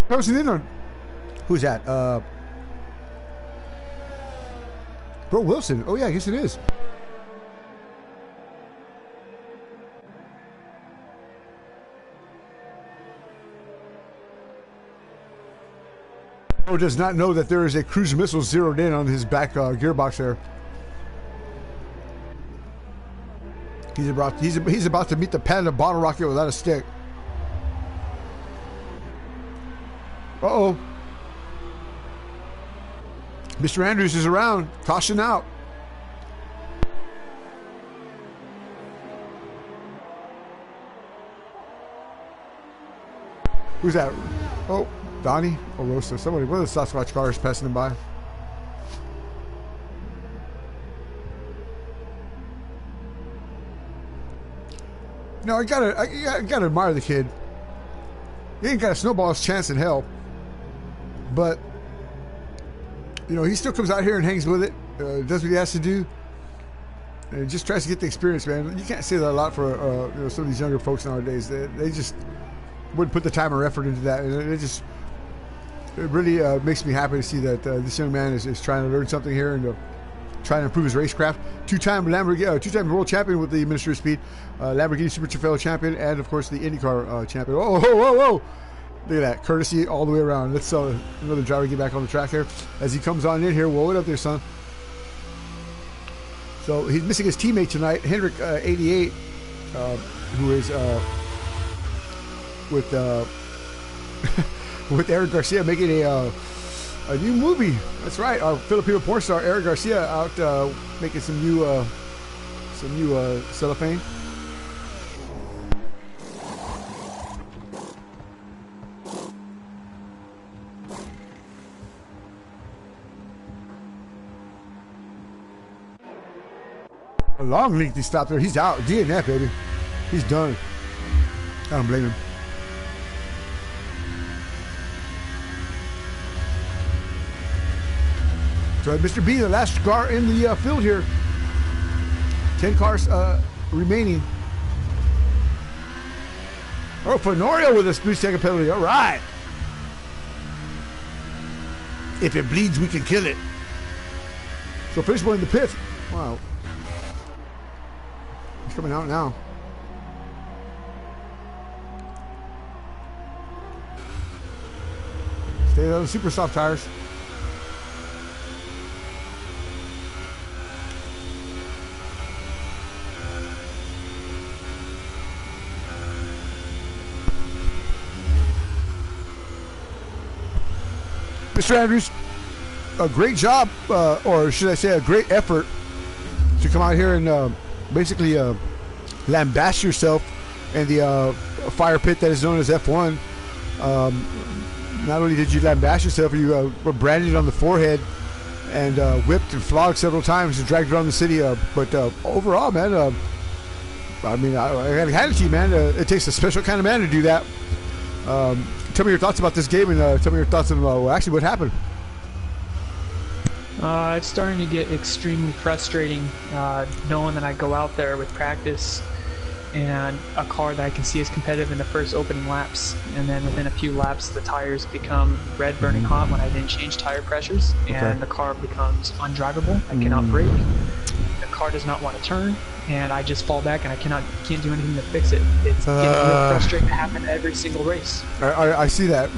That was in on. Who's that? Bro Wilson. Oh, yeah, I guess it is. Bro does not know that there is a cruise missile zeroed in on his back gearbox there. He's about to meet the Panda bottle rocket without a stick. Uh-oh. Mr. Andrews is around. Caution out. Who's that? Oh, Donnie or Rosa. Somebody, one of the Sasquatch cars passing him by. No, I gotta admire the kid. He ain't got a snowball's chance in hell. But, you know, he still comes out here and hangs with it, does what he has to do, and just tries to get the experience, man. You can't say that a lot for you know, some of these younger folks nowadays. They just wouldn't put the time or effort into that, and it really makes me happy to see that this young man is trying to learn something here and trying to improve his racecraft. Two-time world champion with the Ministry of Speed, Lamborghini Super Trofeo champion, and of course the IndyCar champion. Whoa, whoa, whoa, whoa! Look at that, courtesy all the way around. Let's another driver get back on the track here as he comes on in here. Whoa, what up there, son? So he's missing his teammate tonight, Hendrick 88, who is with with Eric Garcia making a new movie. That's right, our Filipino porn star Eric Garcia out making some new cellophane. A long lengthy stop there. He's out. DNF, baby. He's done. I don't blame him. So Mr. B, the last car in the field here. 10 cars remaining. Oh, Fenorio with a speed second penalty. All right. If it bleeds, we can kill it. So first one in the pit. Wow. He's coming out now. Stay on the super soft tires. Mr. Andrews, a great job, or should I say a great effort to come out here and basically lambaste yourself in the fire pit that is known as F1. Not only did you lambaste yourself, you were branded on the forehead and whipped and flogged several times and dragged around the city. But overall, man, I mean, I got to hand it to you, man. It takes a special kind of man to do that. Tell me your thoughts about this game and tell me your thoughts on actually what happened. It's starting to get extremely frustrating knowing that I go out there with practice and a car that I can see is competitive in the first opening laps, and then within a few laps the tires become red burning hot when I didn't change tire pressures, and the car becomes undrivable. I cannot brake, the car does not want to turn, and I just fall back and I can't do anything to fix it. It's getting real frustrating to happen every single race. I see that.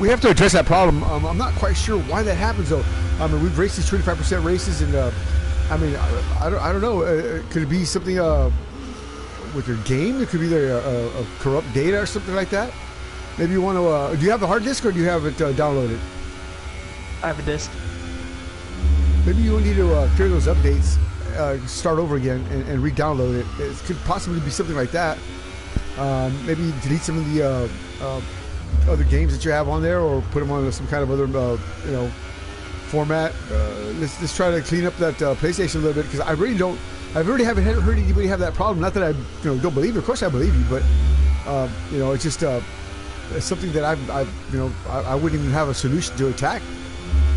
We have to address that problem. I'm not quite sure why that happens though. I mean, we've raced these 25% races, and I mean, I don't know. Could it be something with your game? It could be there a corrupt data or something like that. Maybe you want to. Do you have the hard disk or do you have it downloaded? I have a disk. Maybe you need to clear those updates, start over again, and re-download it. It could possibly be something like that. Maybe delete some of the other games that you have on there, or put them on some kind of other, you know, format. Let's try to clean up that PlayStation a little bit, because I really haven't heard anybody have that problem. Not that I don't believe you. Of course I believe you, but you know, it's just it's something that I wouldn't even have a solution to attack.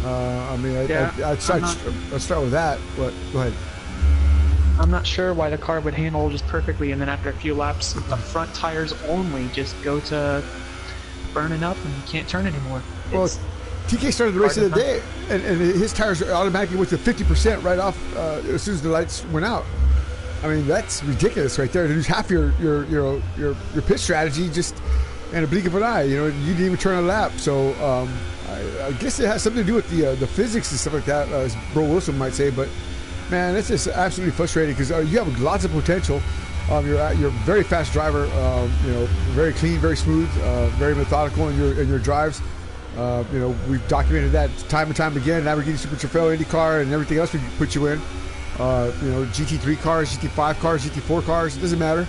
I mean, I'd start with that. But go ahead. I'm not sure why the car would handle just perfectly, and then after a few laps, the front tires only just go to burning up and you can't turn anymore. Well, TK started the race of the day, and his tires automatically went to 50% right off as soon as the lights went out. I mean, that's ridiculous right there. To lose half your pit strategy just in a blink of an eye. You know, you didn't even turn a lap. So I guess it has something to do with the physics and stuff like that, as Bro Wilson might say. But man, it's just absolutely frustrating, because you have lots of potential. You're a very fast driver. You know, very clean, very smooth, very methodical in your drives. You know, we've documented that time and time again. Lamborghini Super Trofeo, IndyCar, and everything else we put you in. You know, GT3 cars, GT5 cars, GT4 cars. It doesn't matter.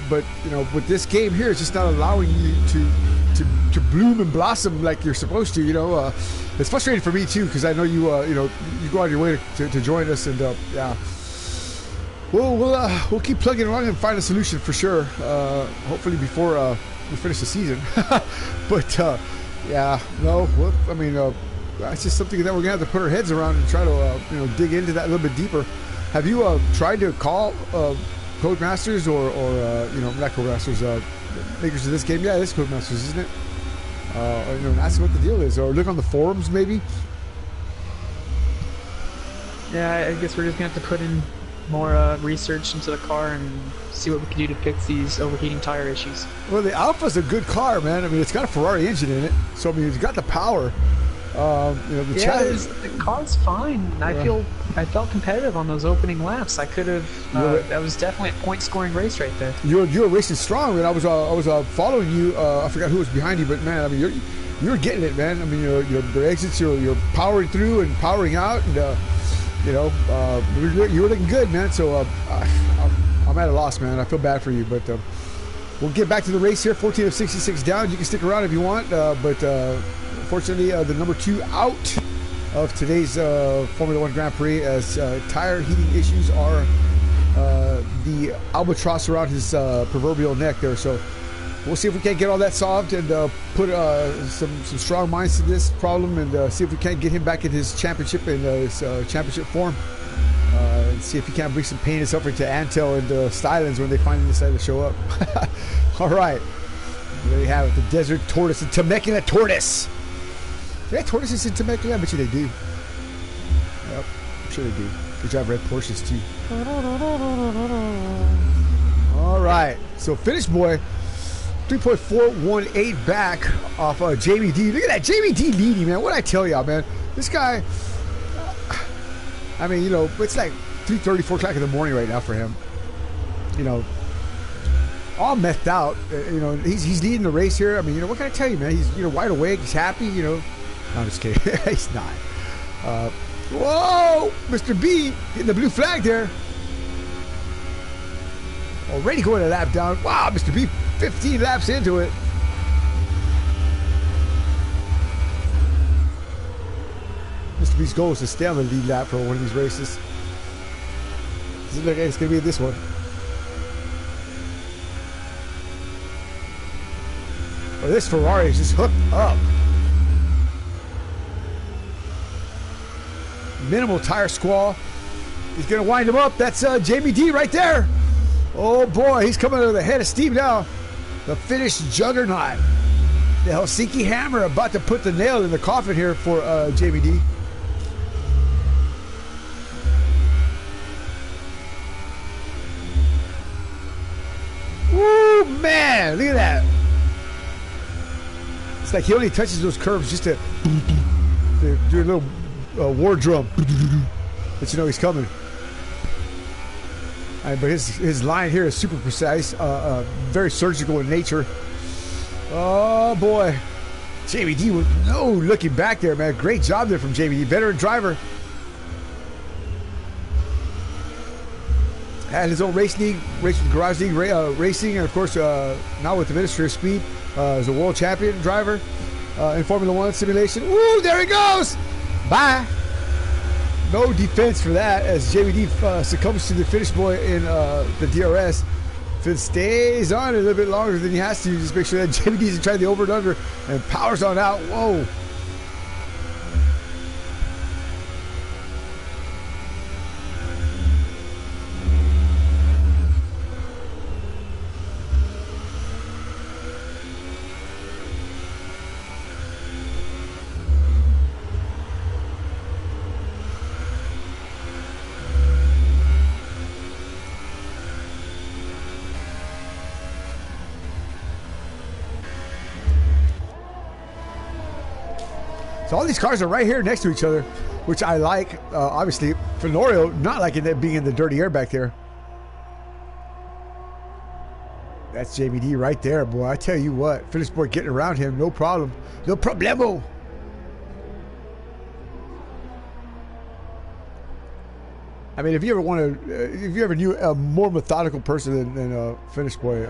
But you know, with this game here, it's just not allowing you to bloom and blossom like you're supposed to. You know, it's frustrating for me too because I know you you know, you go out of your way to join us, and yeah. We'll keep plugging along and find a solution for sure. Hopefully before we finish the season. But yeah, no. Well, I mean, that's just something that we're gonna have to put our heads around and try to you know, dig into that a little bit deeper. Have you tried to call Codemasters or you know, not Codemasters, makers of this game? Yeah, it is Codemasters, isn't it? Or, you know, ask what the deal is, or look on the forums maybe. Yeah, I guess we're just gonna have to put in more research into the car and see what we can do to fix these overheating tire issues. Well, the Alpha's a good car, man. I mean, it's got a Ferrari engine in it, so I mean, it's got the power. You know, the car's fine. I felt competitive on those opening laps. I could have. That was definitely a point-scoring race right there. You were racing strong, man. I was following you. I forgot who was behind you, but man, I mean, you were getting it, man. I mean, your exits, you're powering through and powering out, and you know, you were looking good, man. So I'm at a loss, man. I feel bad for you, but we'll get back to the race here. 14 of 66 down. You can stick around if you want, but unfortunately, the number 2 out of today's Formula 1 Grand Prix, as tire heating issues are the albatross around his proverbial neck there. So we'll see if we can't get all that solved and put some strong minds to this problem, and see if we can't get him back in his championship form, and see if he can't bring some pain and suffering to Antel and Stylens when they finally decide to show up. All right, there you have it, the Desert Tortoise, the Temecula Tortoise. Yeah, tortoises in Temecula? I bet you they do. Yep, I'm sure they do. Good job, red Porsches too. All right, so Finish Boy, 3.418 back off Jamie D. Look at that, Jamie D leading, man. What I tell y'all, man, this guy. I mean, you know, it's like 3:30, 4 o'clock in the morning right now for him. You know, all methed out. You know, he's leading the race here. I mean, you know, what can I tell you, man? He's, you know, wide awake. He's happy. You know, no, I'm just kidding. He's not. Whoa, Mr. B getting the blue flag there. Already going a lap down. Wow, Mr. B 15 laps into it. Mr. B's goal is to stay on the lead lap for one of these races. Does it look like it's going to be this one? Oh, this Ferrari is just hooked up. Minimal tire squall. He's going to wind him up. That's Jamie D right there. Oh boy, he's coming with a head of steam now. The Finnish juggernaut. The Helsinki Hammer about to put the nail in the coffin here for Jamie D. Woo, man, look at that. It's like he only touches those curves just to do a little war drum. But you know he's coming. But his line here is super precise, very surgical in nature. Oh boy, Jamie D with no looking back there, man. Great job there from Jamie D, veteran driver. Had his own race league, garage league racing, and of course now with the Ministry of Speed, as a world champion driver in Formula 1 simulation. Woo! There he goes. Bye. No defense for that as Jamie D succumbs to the Finish Boy in the DRS. Finn stays on a little bit longer than he has to. Just make sure that Jamie D doesn't try the over and under and powers on out. Whoa. So all these cars are right here next to each other, which I like. Obviously, Fenorio not liking that being in the dirty air back there. That's Jamie D right there, boy. I tell you what, Finish Boy getting around him, no problem. No problemo. I mean, if you ever want to, if you ever knew a more methodical person than Finish Boy,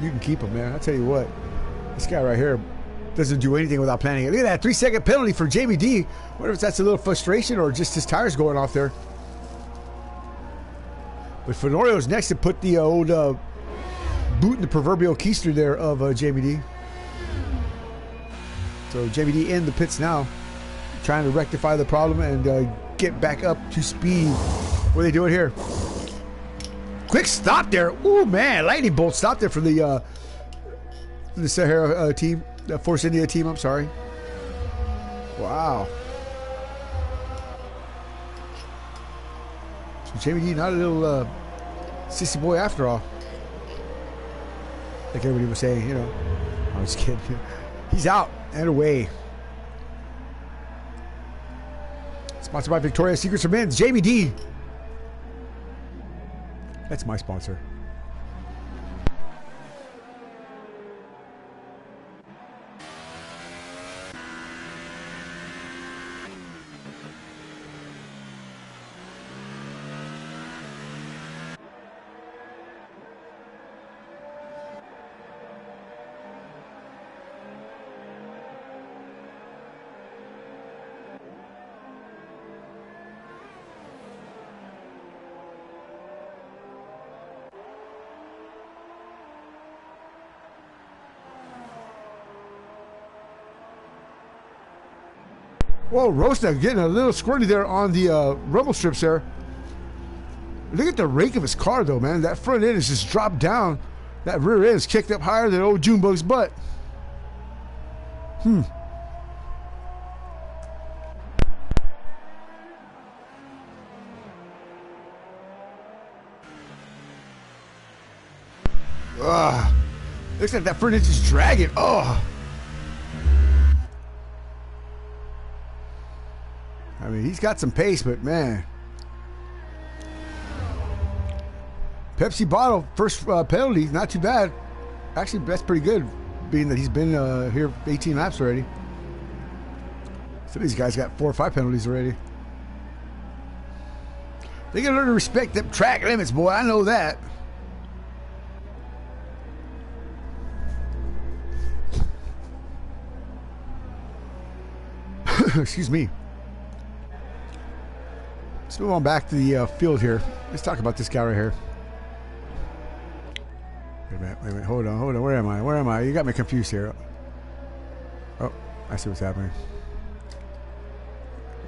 you can keep him, man. I'll tell you what, this guy right here doesn't do anything without planning it. Look at that 3-second penalty for Jamie D. Wonder if that's a little frustration or just his tires going off there. But Fenorio's next to put the old boot in the proverbial keister there of Jamie D. So Jamie D in the pits now, trying to rectify the problem and get back up to speed. What are they doing here? Quick stop there. Ooh, man. Lightning bolt stop there for the Sahara team. The Force India team, I'm sorry. Wow. So Jamie D, not a little sissy boy after all. Like everybody was saying, you know. I was kidding. He's out and away. Sponsored by Victoria's Secrets for Men. Jamie D. That's my sponsor. Whoa, Rosta getting a little squirty there on the rumble strips there. Look at the rake of his car, though, man. That front end is just dropped down. That rear end is kicked up higher than old Junebug's butt. Looks like that front end is dragging. I mean, he's got some pace, but man. Pepsi bottle, first penalty, not too bad. Actually, that's pretty good, being that he's been here 18 laps already. Some of these guys got 4 or 5 penalties already. They gotta learn to respect them track limits, boy. I know that. Excuse me. Let's move on back to the field here. Let's talk about this guy right here. Wait a minute, hold on. Where am I? You got me confused here. Oh, I see what's happening.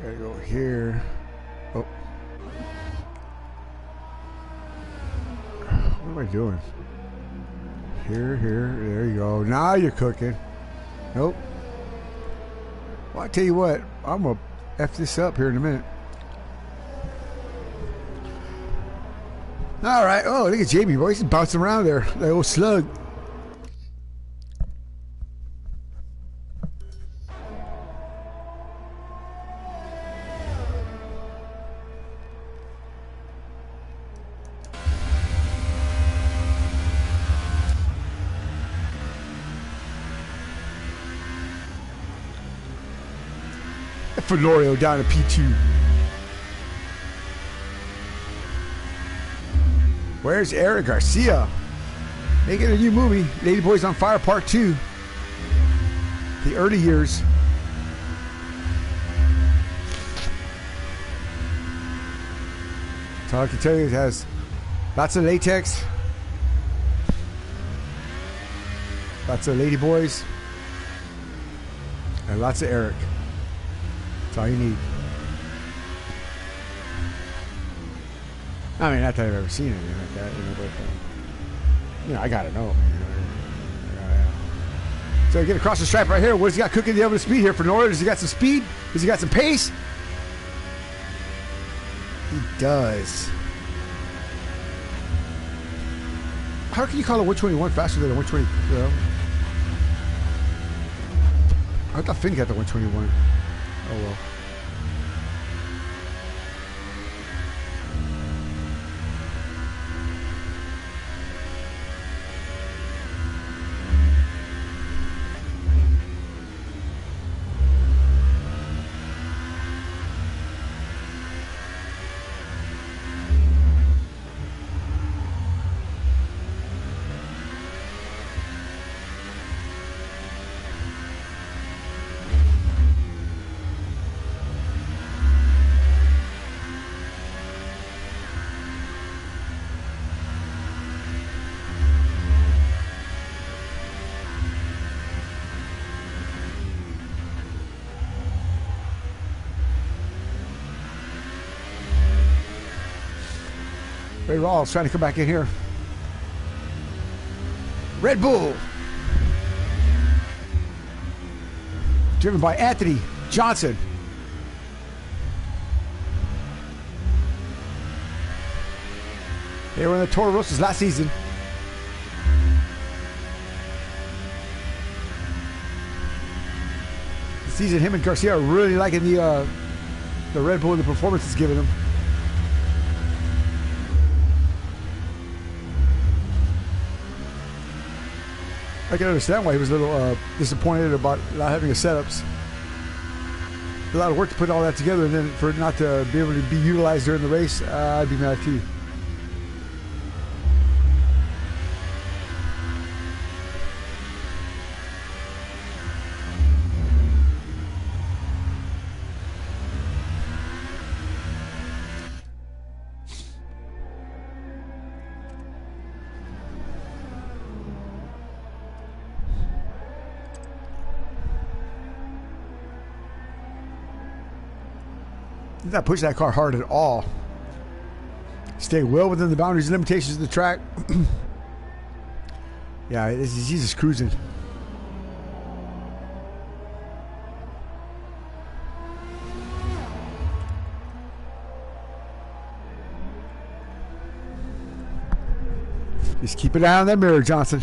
Gotta go here. Oh. What am I doing? Here, there you go. Now you're cooking. Nope. Well, I tell you what, I'm gonna F this up here in a minute. All right. Oh, look at JB, boy. He's bouncing around there. That old slug. Fenorio down to P2. Where's Eric Garcia? Making a new movie, Lady Boys on Fire Part 2. The early years. That's all I can tell you. It has lots of latex, lots of Lady Boys, and lots of Eric. That's all you need. I mean, not that I've ever seen anything like that, you know, but I gotta know. You know. So get across the stripe right here. What does he got cooking the other speed here for Nora? Does he got some speed? Does he got some pace? He does. How can you call a 121 faster than a 120? You know? I thought Finn got the 121. Oh well. Ray Rawls trying to come back in here. Red Bull. Driven by Anthony Johnson. They were in the Toro Rosas last season. This season, him and Garcia are really liking the Red Bull and the performance it's giving them. I can understand why he was a little disappointed about not having a setups. A lot of work to put all that together, and then for it not to be able to be utilized during the race, I'd be mad too. Did not push that car hard at all. Stay well within the boundaries and limitations of the track. Yeah, he's just cruising. Just keep an eye on that mirror, Johnson.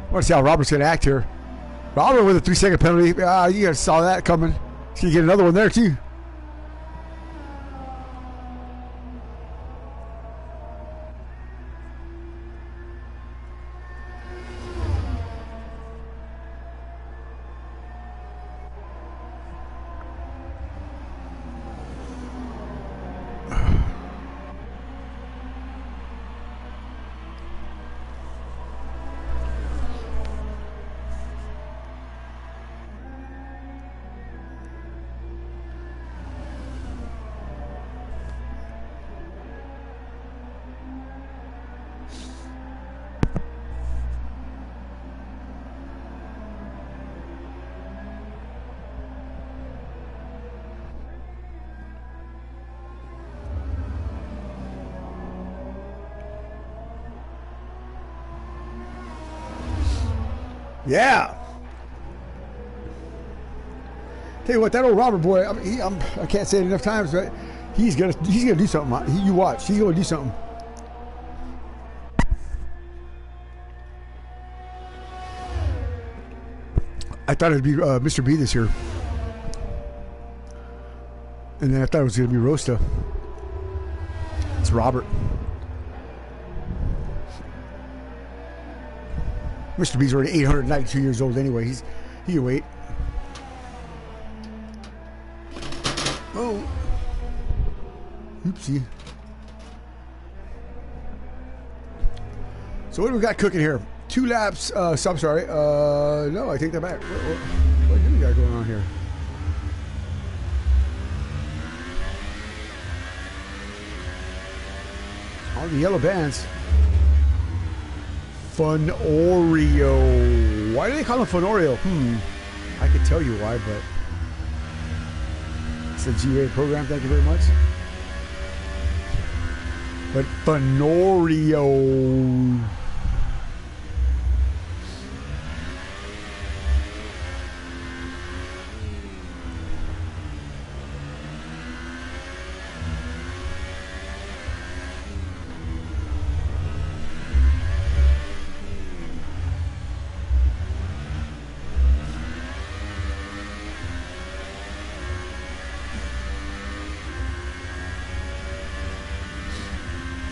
I want to see how Robert's going to act here. Robert with a 3-second penalty. You guys saw that coming. He's going to get another one there, too. Yeah. Tell you what, that old Robert boy, I can't say it enough times, but he's gonna do something. You watch, he's gonna do something. I thought it'd be Mr. B this year, and then I thought it was gonna be Rosta. It's Robert. Mr. B's already 892 years old anyway. He can wait. Oh. Oopsie. So what do we got cooking here? 2 laps. I'm sorry. No, I take that back. What do we got going on here? All the yellow bands. Fun Oreo. Why do they call him Fun Oreo? I could tell you why, but it's a G-rated program. Thank you very much. But Fun Oreo.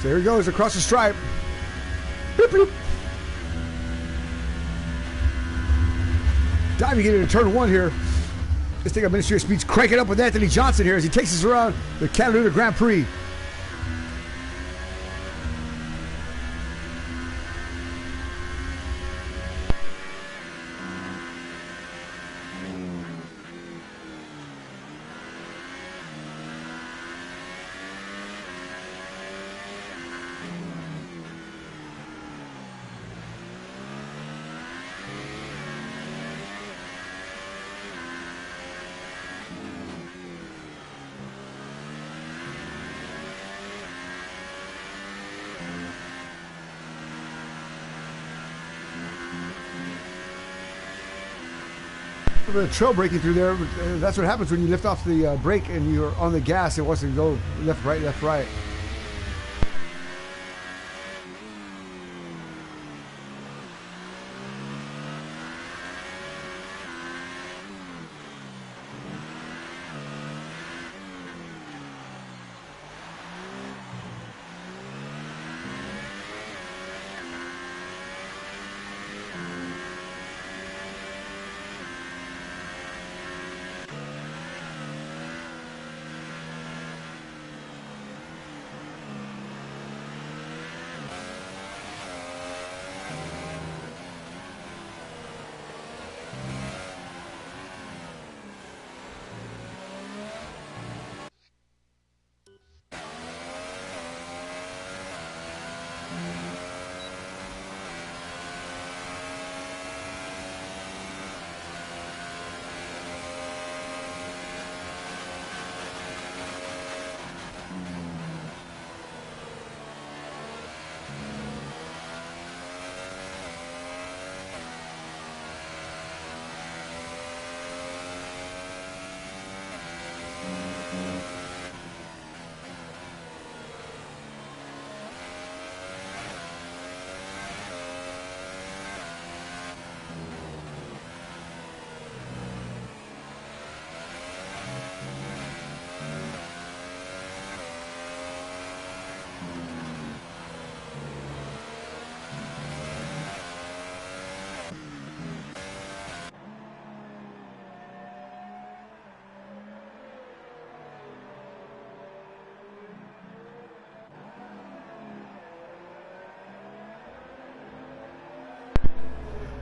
So here he goes across the stripe. Bloop, bloop. Diving into turn 1 here. This thing of Ministry of Speed's cranking up with Anthony Johnson here as he takes us around the Catalina Grand Prix. A bit of trail braking through there. That's what happens when you lift off the brake and you're on the gas. It wants to go left, right, left, right.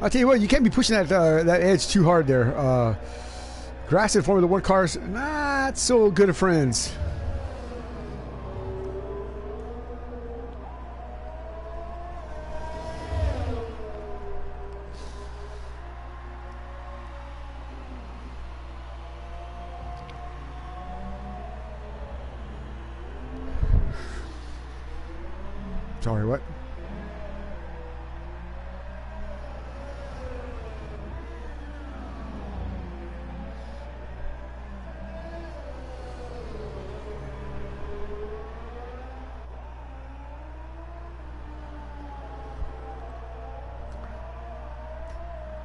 I'll tell you what, you can't be pushing that edge too hard there. Grass and Formula One cars, not so good of friends. Sorry, what?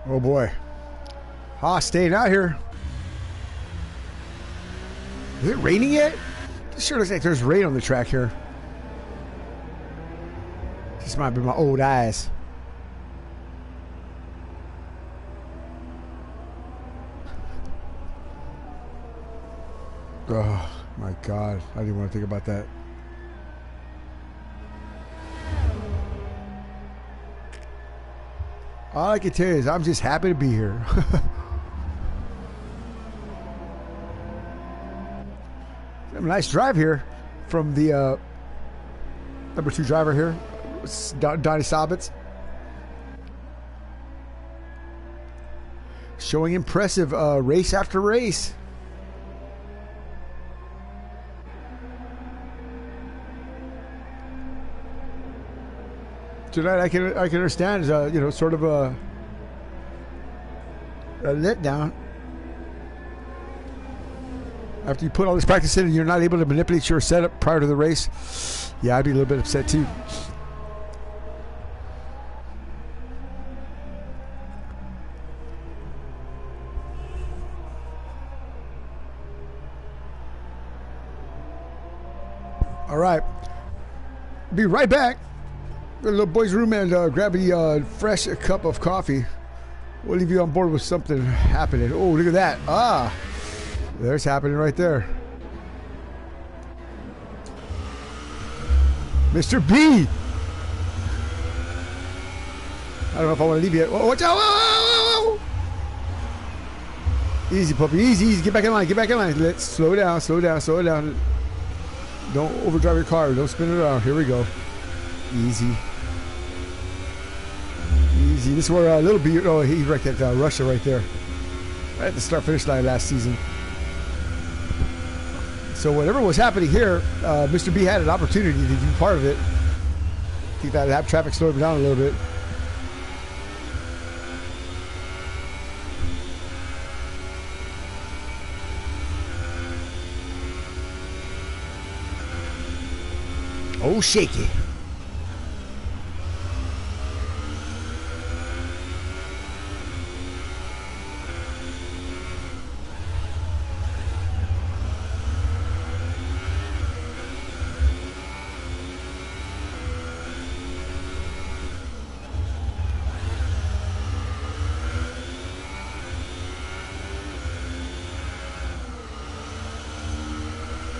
Oh boy. Staying out here. Is it raining yet? It sure looks like there's rain on the track here. This might be my old eyes. Oh my God. I didn't want to think about that. All I can tell you is I'm just happy to be here. A nice drive here from the number 2 driver here, Donnie Sabbats. Showing impressive race after race. Tonight I can understand is you know, sort of a letdown after you put all this practice in and you're not able to manipulate your setup prior to the race. Yeah, I'd be a little bit upset too. All right, be right back. Go to the little boy's room and grab a fresh cup of coffee. We'll leave you on board with something happening. Oh, look at that. There's happening right there. Mr. B. I don't know if I want to leave yet. Watch out. Whoa. Easy, puppy. Easy. Get back in line. Get back in line. Let's slow down. Slow down. Don't overdrive your car. Don't spin it around. Here we go. Easy. This is where Little B, he wrecked that Russia right there. Right at the start-finish line last season. So whatever was happening here, Mr. B had an opportunity to do part of it. I think that have traffic slowed him down a little bit. so shaky.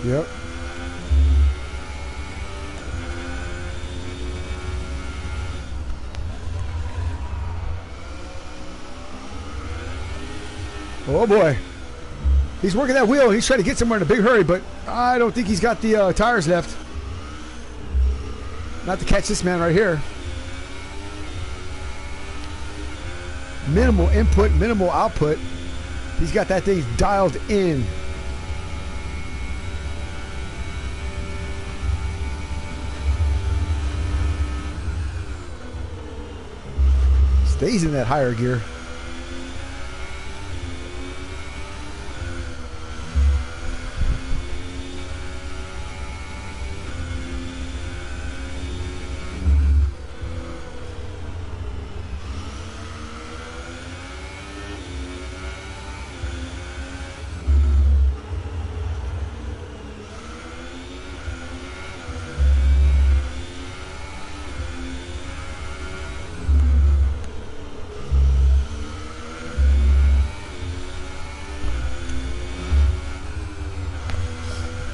Yep. Oh boy. He's working that wheel. He's trying to get somewhere in a big hurry, but I don't think he's got the tires left. Not to catch this man right here. Minimal input, minimal output. He's got that thing dialed in. Stays in that higher gear.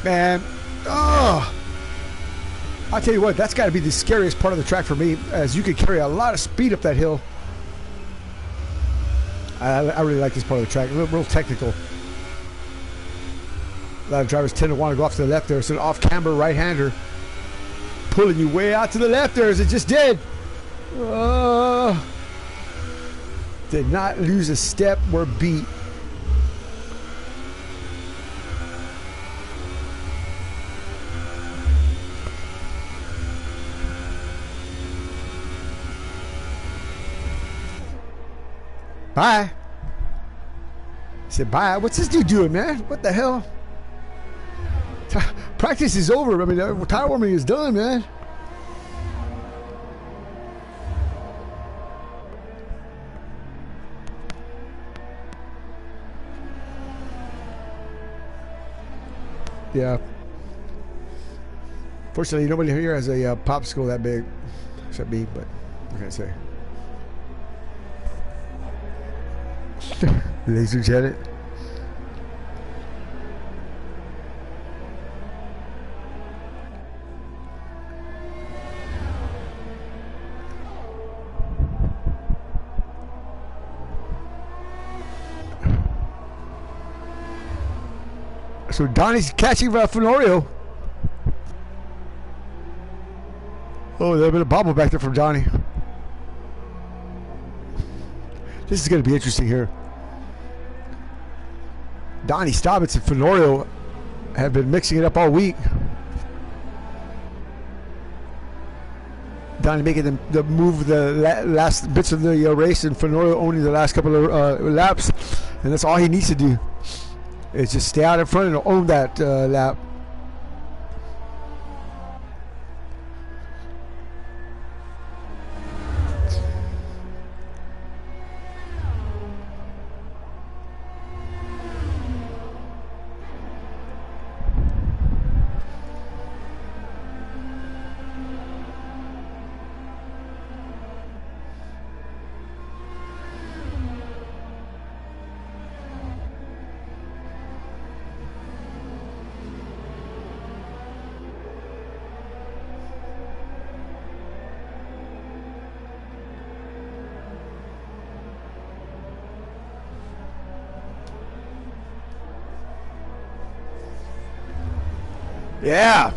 Man, oh, I'll tell you what, that's got to be the scariest part of the track for me, as you can carry a lot of speed up that hill. I really like this part of the track, real technical. A lot of drivers tend to want to go off to the left there. It's an off-camber right-hander pulling you way out to the left there, as it just did. Did not lose a step or beat. Bye. I said bye. What's this dude doing, man? What the hell? Practice is over. I mean, tire warming is done, man. Yeah. Fortunately, nobody here has a popsicle that big, except me. But what can I say? Laser jet it. So Donnie's catching Fenorio. Oh, there's a bit of bobble back there from Donnie. This is going to be interesting here. Donnie Stobbins and Fenorio have been mixing it up all week. Donnie making the move the last bits of the race, and Fenorio owning the last couple of laps, and that's all he needs to do is just stay out in front and own that lap. Yeah.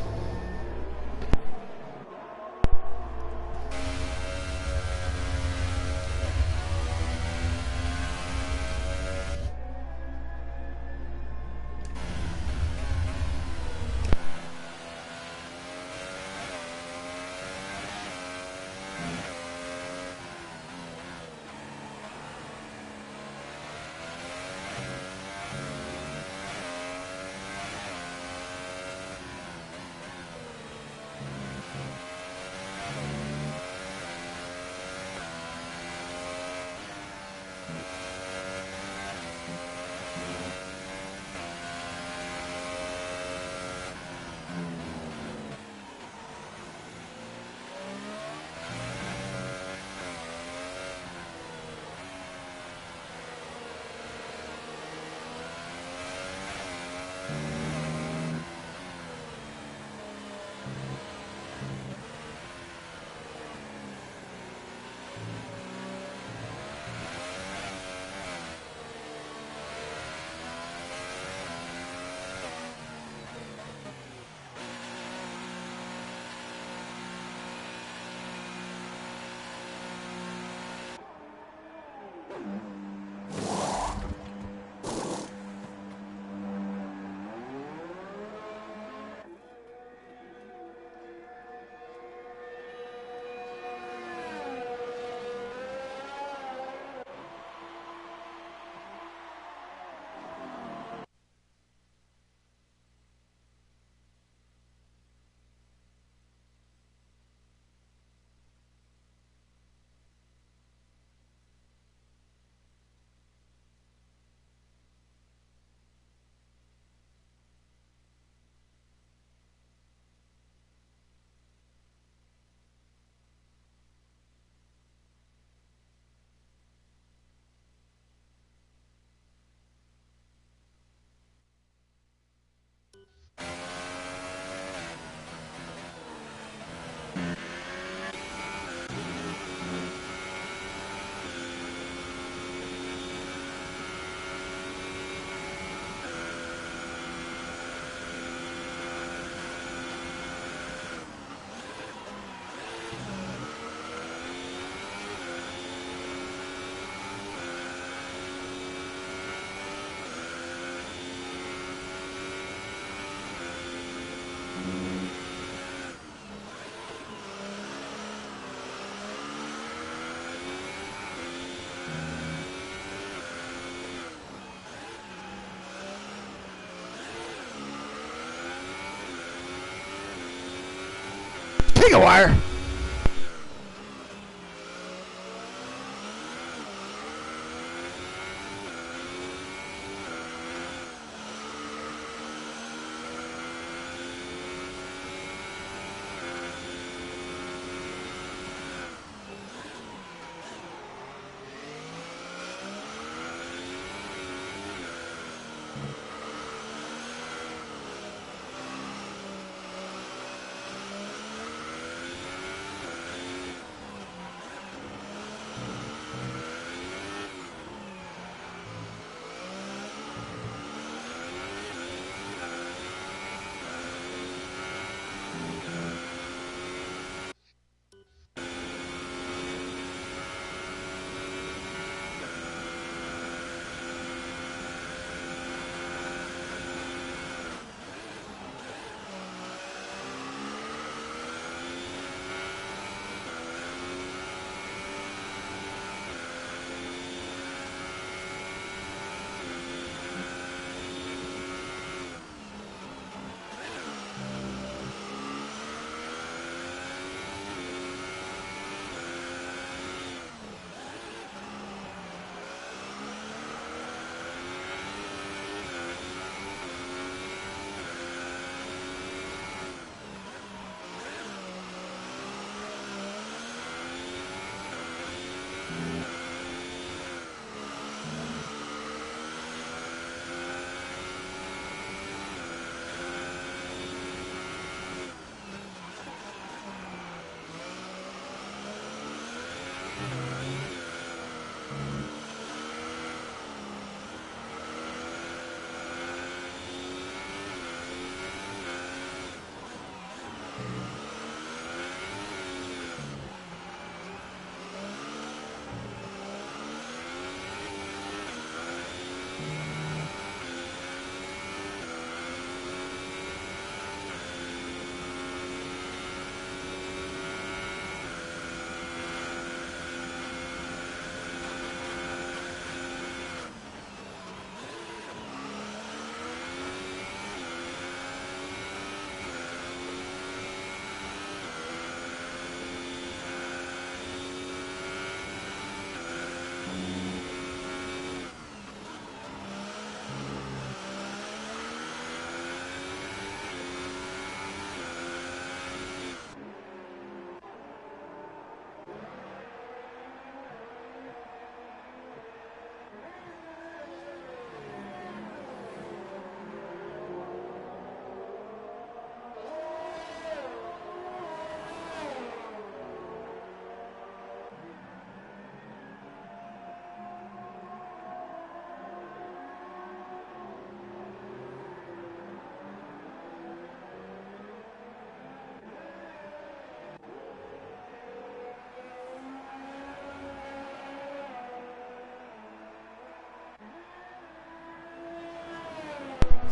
Take a wire.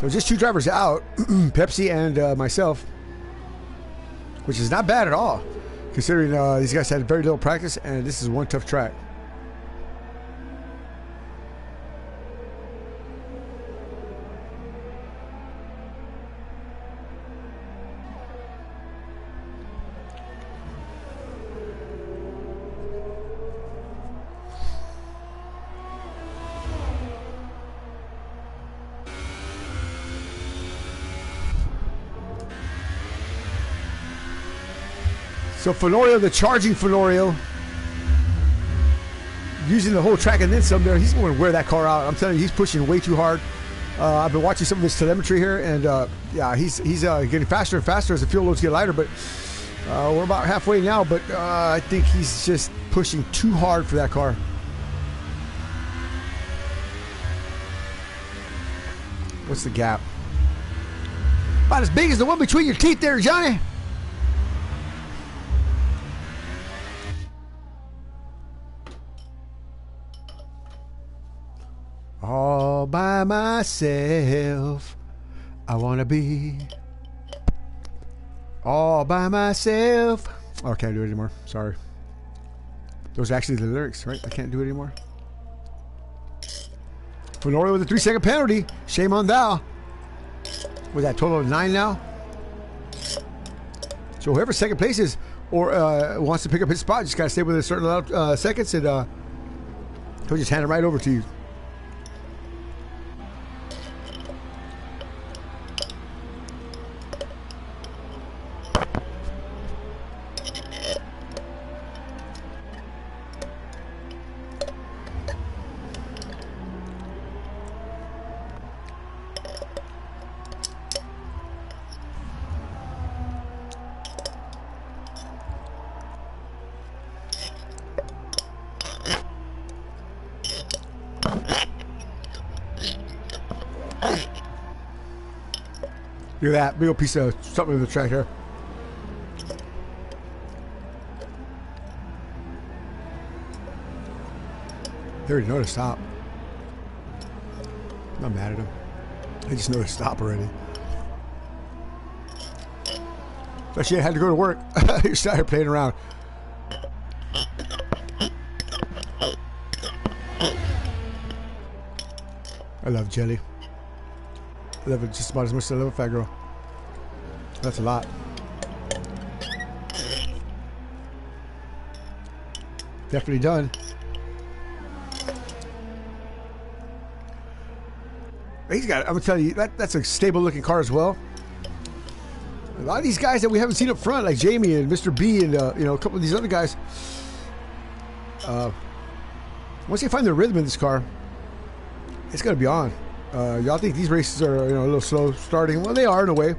So just two drivers out, Pepsi and myself, which is not bad at all, considering these guys had very little practice, and this is one tough track. So Fenorio, the charging Fenorio, using the whole track and then some there, he's going to wear that car out. I'm telling you, he's pushing way too hard. I've been watching some of his telemetry here, and yeah, he's getting faster and faster as the fuel loads get lighter, but we're about halfway now, but I think he's just pushing too hard for that car. What's the gap? About as big as the one between your teeth there, Johnny. All by myself, I want to be all by myself. Oh, I can't do it anymore. Sorry. Those are actually the lyrics, right? I can't do it anymore. Fenorio with a 3-second penalty. Shame on thou. Was that total of 9 now? So whoever second places or wants to pick up his spot, just gotta stay within a certain amount of seconds, and he'll just hand it right over to you. Look at that big old piece of something in the track here. They already know to stop. I'm not mad at him. They just know to stop already. Especially I had to go to work. You're still here playing around. I love jelly. I love it just about as much as I love a fat girl. That's a lot. Definitely done. He's got, I'm gonna tell you, that's a stable looking car as well. A lot of these guys that we haven't seen up front, like Jamie and Mr. B and you know, a couple of these other guys, once they find their rhythm in this car, it's gonna be on. Y'all think these races are, you know, a little slow starting? Well, they are in a way,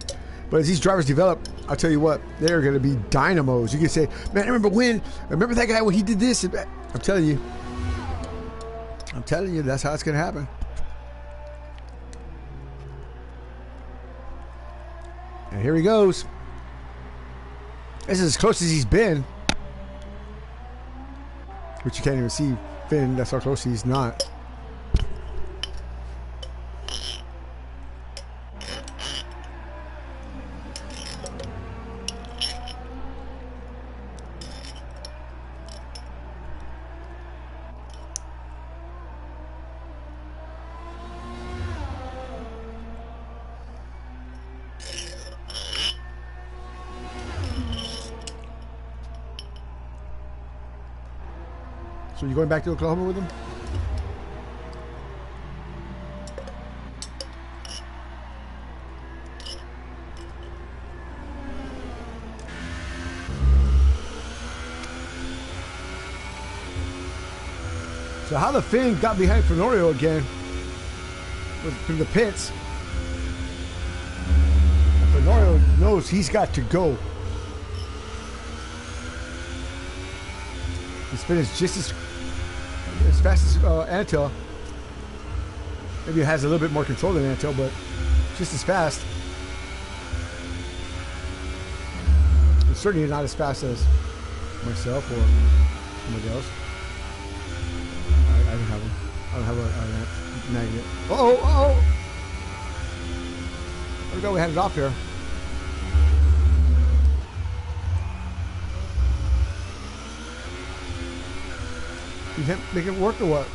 but as these drivers develop, I'll tell you what, they're going to be dynamos. You can say, man, I remember that guy when he did this. I'm telling you, that's how it's going to happen. And here he goes. This is as close as he's been, which you can't even see Finn. That's how close he's not. So you going back to Oklahoma with him? So how the Finn got behind Fenorio again through the pits. Fenorio knows he's got to go. His Finn is just as fast as Antel. Maybe it has a little bit more control than Antel, but just as fast. And certainly not as fast as myself or somebody else. I don't have one. I don't have a magnet. Oh! There we go. We had it off here. You can't make it work or what?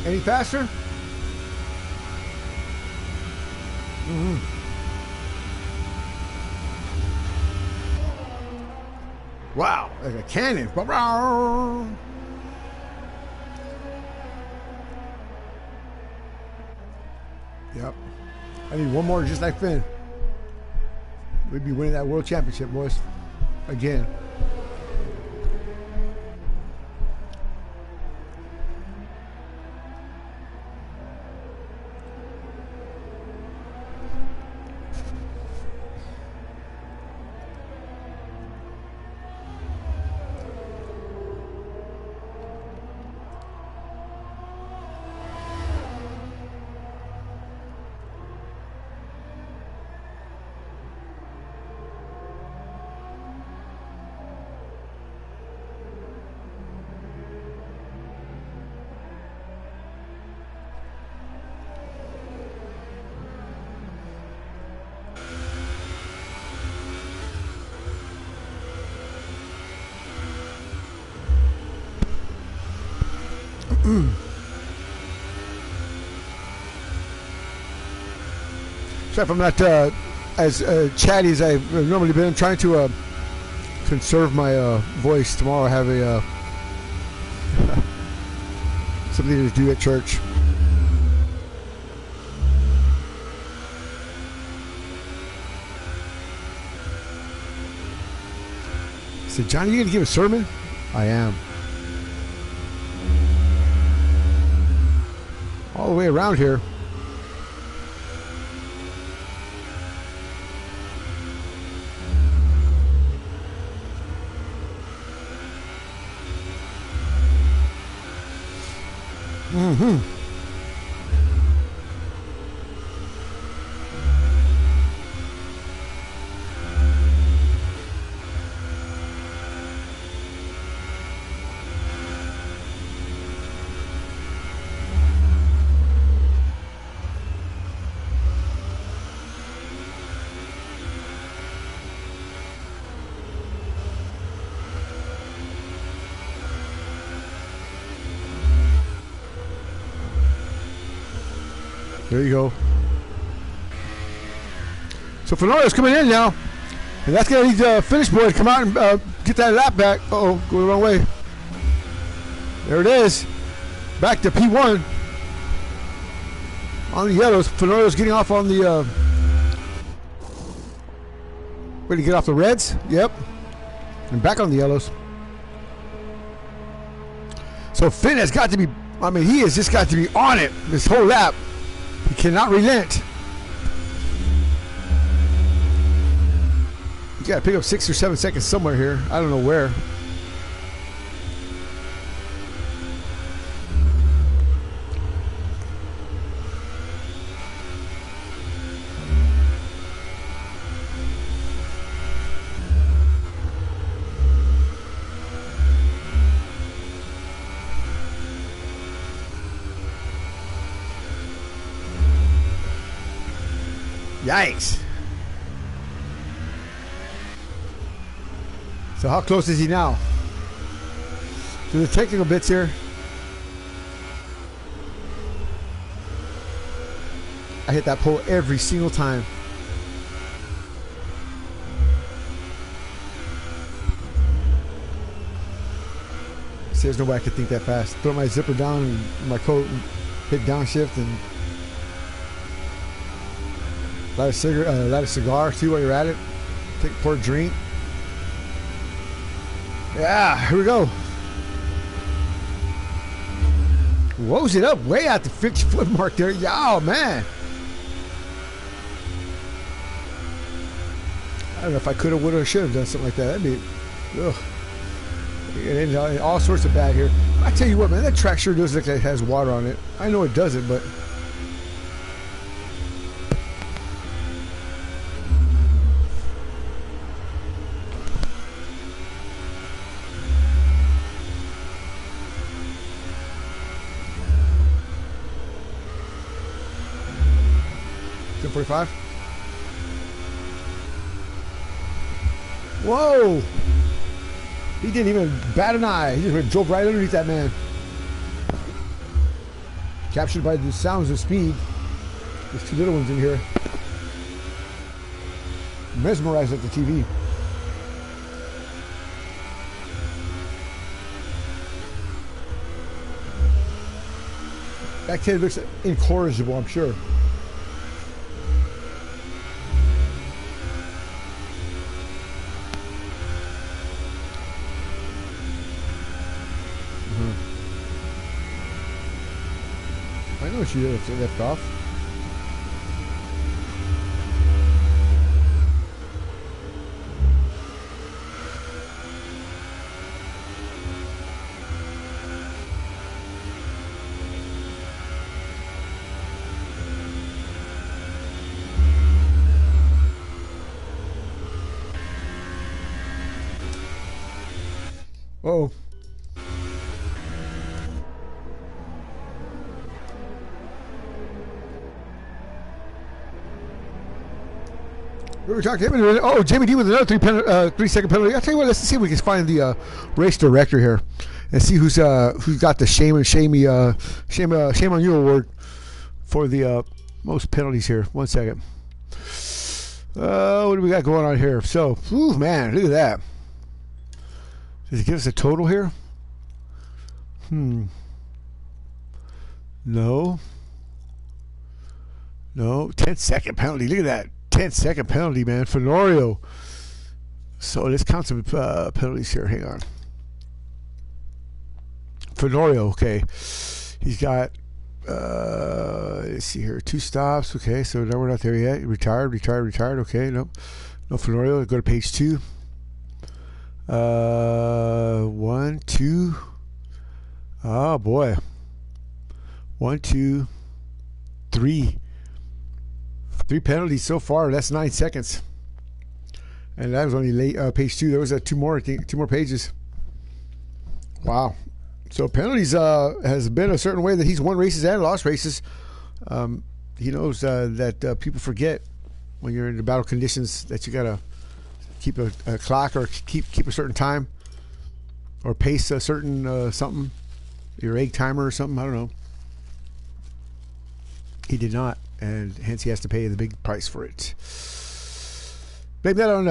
Any faster? Wow, like a cannon. Yep. I need one more just like Finn. We'd be winning that world championship, boys. Again. Sorry if I'm not as chatty as I've normally been. I'm trying to conserve my voice. Tomorrow I have a something to do at church. I said, Johnny, you going to give a sermon? I am. All the way around here. Mm-hmm. There you go. So Fenoria's coming in now, and that's gonna need the finish boy to come out and get that lap back. Uh-oh, going the wrong way. There it is. Back to P1 on the yellows. Fenoria's getting off on the. Where did he get off the reds? Yep, and back on the yellows. So Finn has got to be. I mean, he has just got to be on it this whole lap. He cannot relent. You got to pick up 6 or 7 seconds somewhere here. I don't know where. Yikes. So how close is he now to the technical bits here? I hit that pole every single time. See, there's no way I could think that fast. Throw my zipper down and my coat and hit downshift and light a cigar, see while you're at it. Pour a drink. Yeah, here we go. Woes it up way out the 50-foot mark there. Yeah, oh, man. I don't know if I could have, would have, should have done something like that. That'd be, ugh. And all sorts of bad here. I tell you what, man, that track sure does look like it has water on it. I know it doesn't, but. .45. Whoa! He didn't even bat an eye. He just drove right underneath that man. Captured by the sounds of speed. There's two little ones in here. Mesmerized at the TV. That kid looks incorrigible, I'm sure. I know she left off. Uh-oh. We talked to him in a minute. Oh, Jamie D with another 3-second penalty. I'll tell you what, let's see if we can find the race director here and see who's got the shame on you award for the most penalties here. 1 second. What do we got going on here? So, ooh, man, look at that. Does it give us a total here? No. 10-second penalty. Look at that. 10-second penalty, man. Fenorio. So let's count some penalties here. Hang on. Fenorio, okay. He's got, let's see here, 2 stops. Okay, so now we're not there yet. Retired. Okay, no Fenorio. Go to page 2. 1, 2. Oh, boy. 1, 2, 3. 3 penalties so far. That's 9 seconds. And that was only late, page 2. There was 2 more, I think, 2 more pages. Wow. So penalties has been a certain way that he's won races and lost races. He knows that people forget when you're in the battle conditions that you got to keep a clock or keep a certain time or pace a certain something. Your egg timer or something. I don't know. He did not, and hence he has to pay the big price for it. Blame that on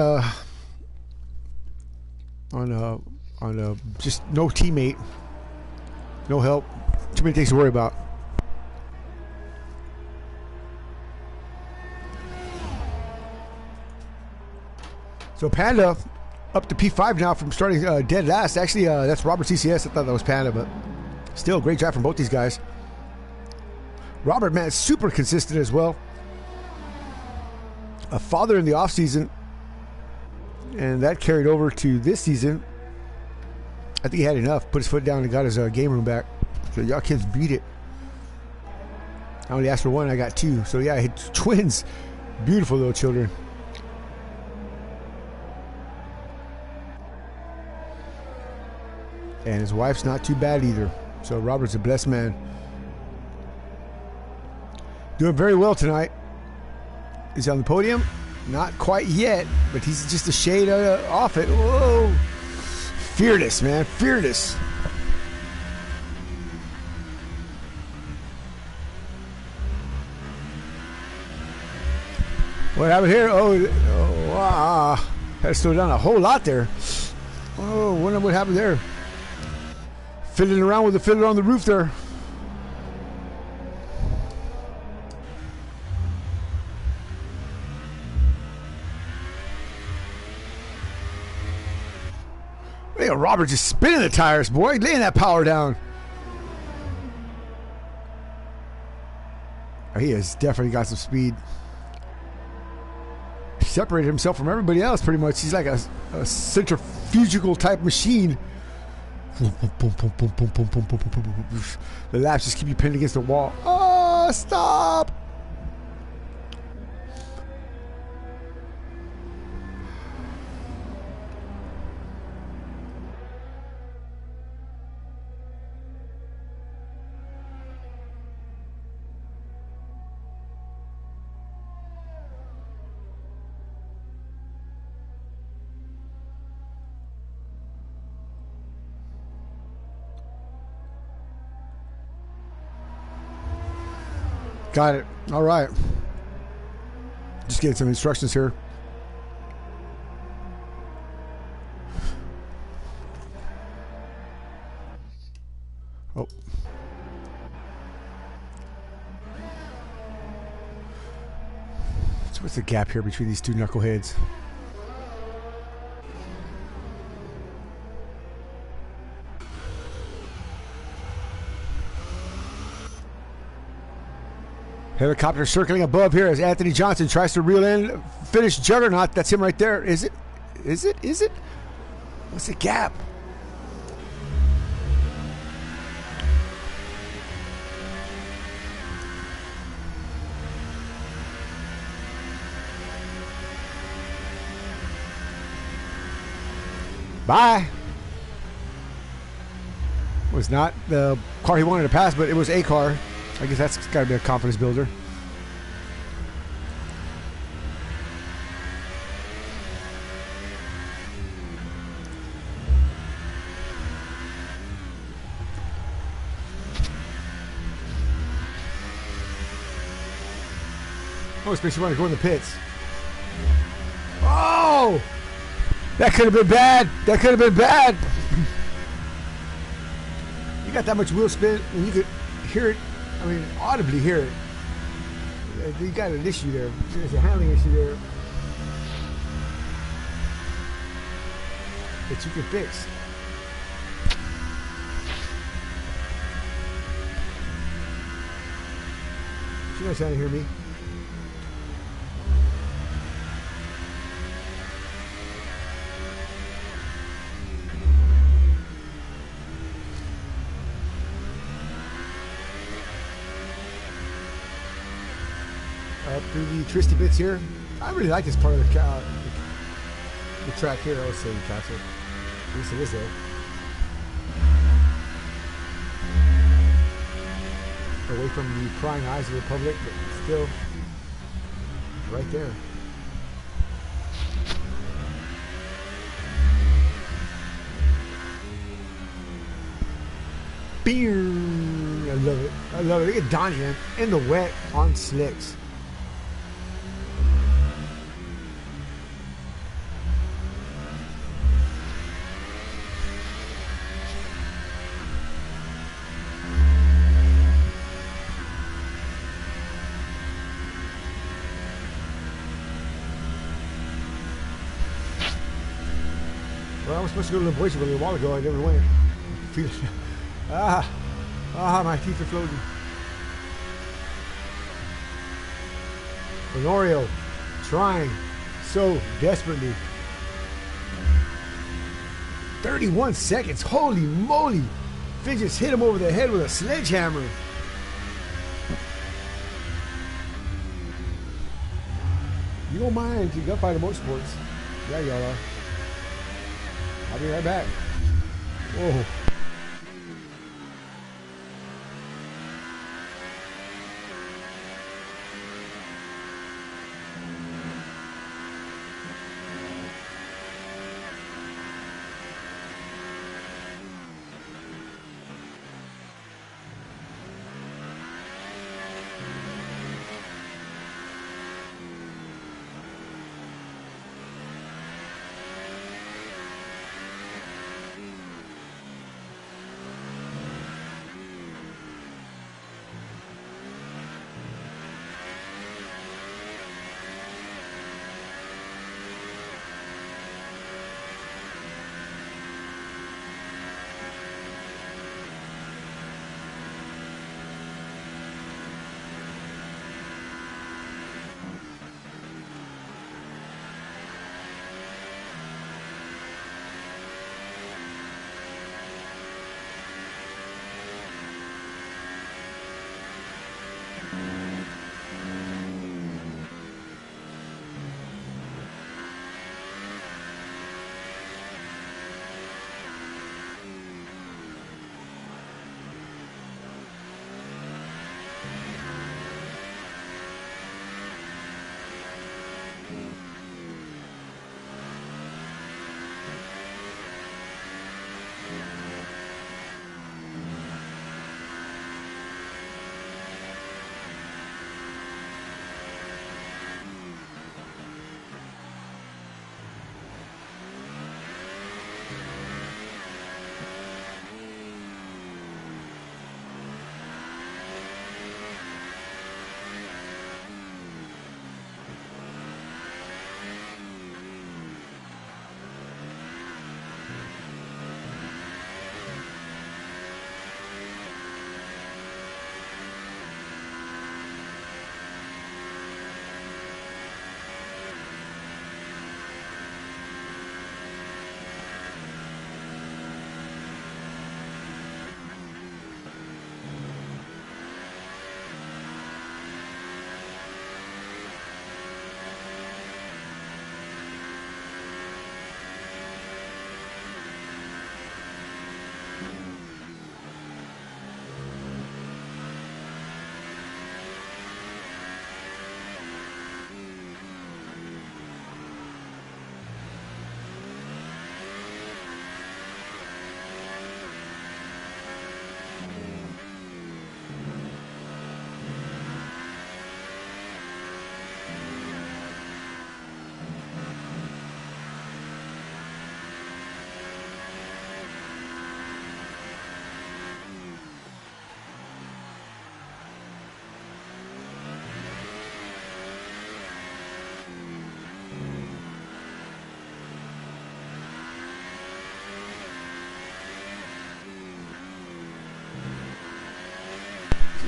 just no teammate, no help, too many things to worry about. So Panda up to P5 now from starting dead last. Actually, that's Robert CCS. I thought that was Panda, but still great drive from both these guys. Robert, man, super consistent as well. A father in the off season, and that carried over to this season. I think he had enough. Put his foot down and got his game room back. So y'all kids beat it. I only asked for 1. I got 2. So yeah, I had twins. Beautiful little children. And his wife's not too bad either. So Robert's a blessed man. Doing very well tonight. Is he on the podium? Not quite yet, but he's just a shade off it. Whoa. Fearless, man. Fearless. What happened here? Wow. Had to slow down a whole lot there. Oh, wonder what happened there. Fiddling around with the fiddler on the roof there. Hey, Robert just spinning the tires, boy. Laying that power down. Oh, he has definitely got some speed. Separated himself from everybody else pretty much. He's like a centrifugal type machine. The laps just keep you pinned against the wall. Oh, stop! Got it. All right. Just getting some instructions here. Oh. So what's the gap here between these two knuckleheads? Helicopter circling above here as Anthony Johnson tries to reel in, finish Juggernaut. That's him right there. Is it? Is it? Is it? What's the gap? Bye. Was not the car he wanted to pass, but it was a car. I guess that's got to be a confidence builder. Oh, especially when I go in the pits. Oh! That could have been bad. That could have been bad. You got that much wheel spin, and you could hear it. I mean, audibly hear it. You got an issue there. There's a handling issue there that you can fix. You guys trying to hear me? Up through the twisty bits here. I really like this part of the track here. I would say castle. At least it is though. Away from the prying eyes of the public, but still right there. Bing! I love it. I love it. Look at Donnie, man. In the wet on slicks. Well, I was supposed to go to the boys' room a while ago. I never went. My teeth are floating. Honorio trying so desperately. 31 seconds. Holy moly. Finn just hit him over the head with a sledgehammer. You don't mind you got by the motorsports. Yeah, y'all are. I'll be right back. Whoa.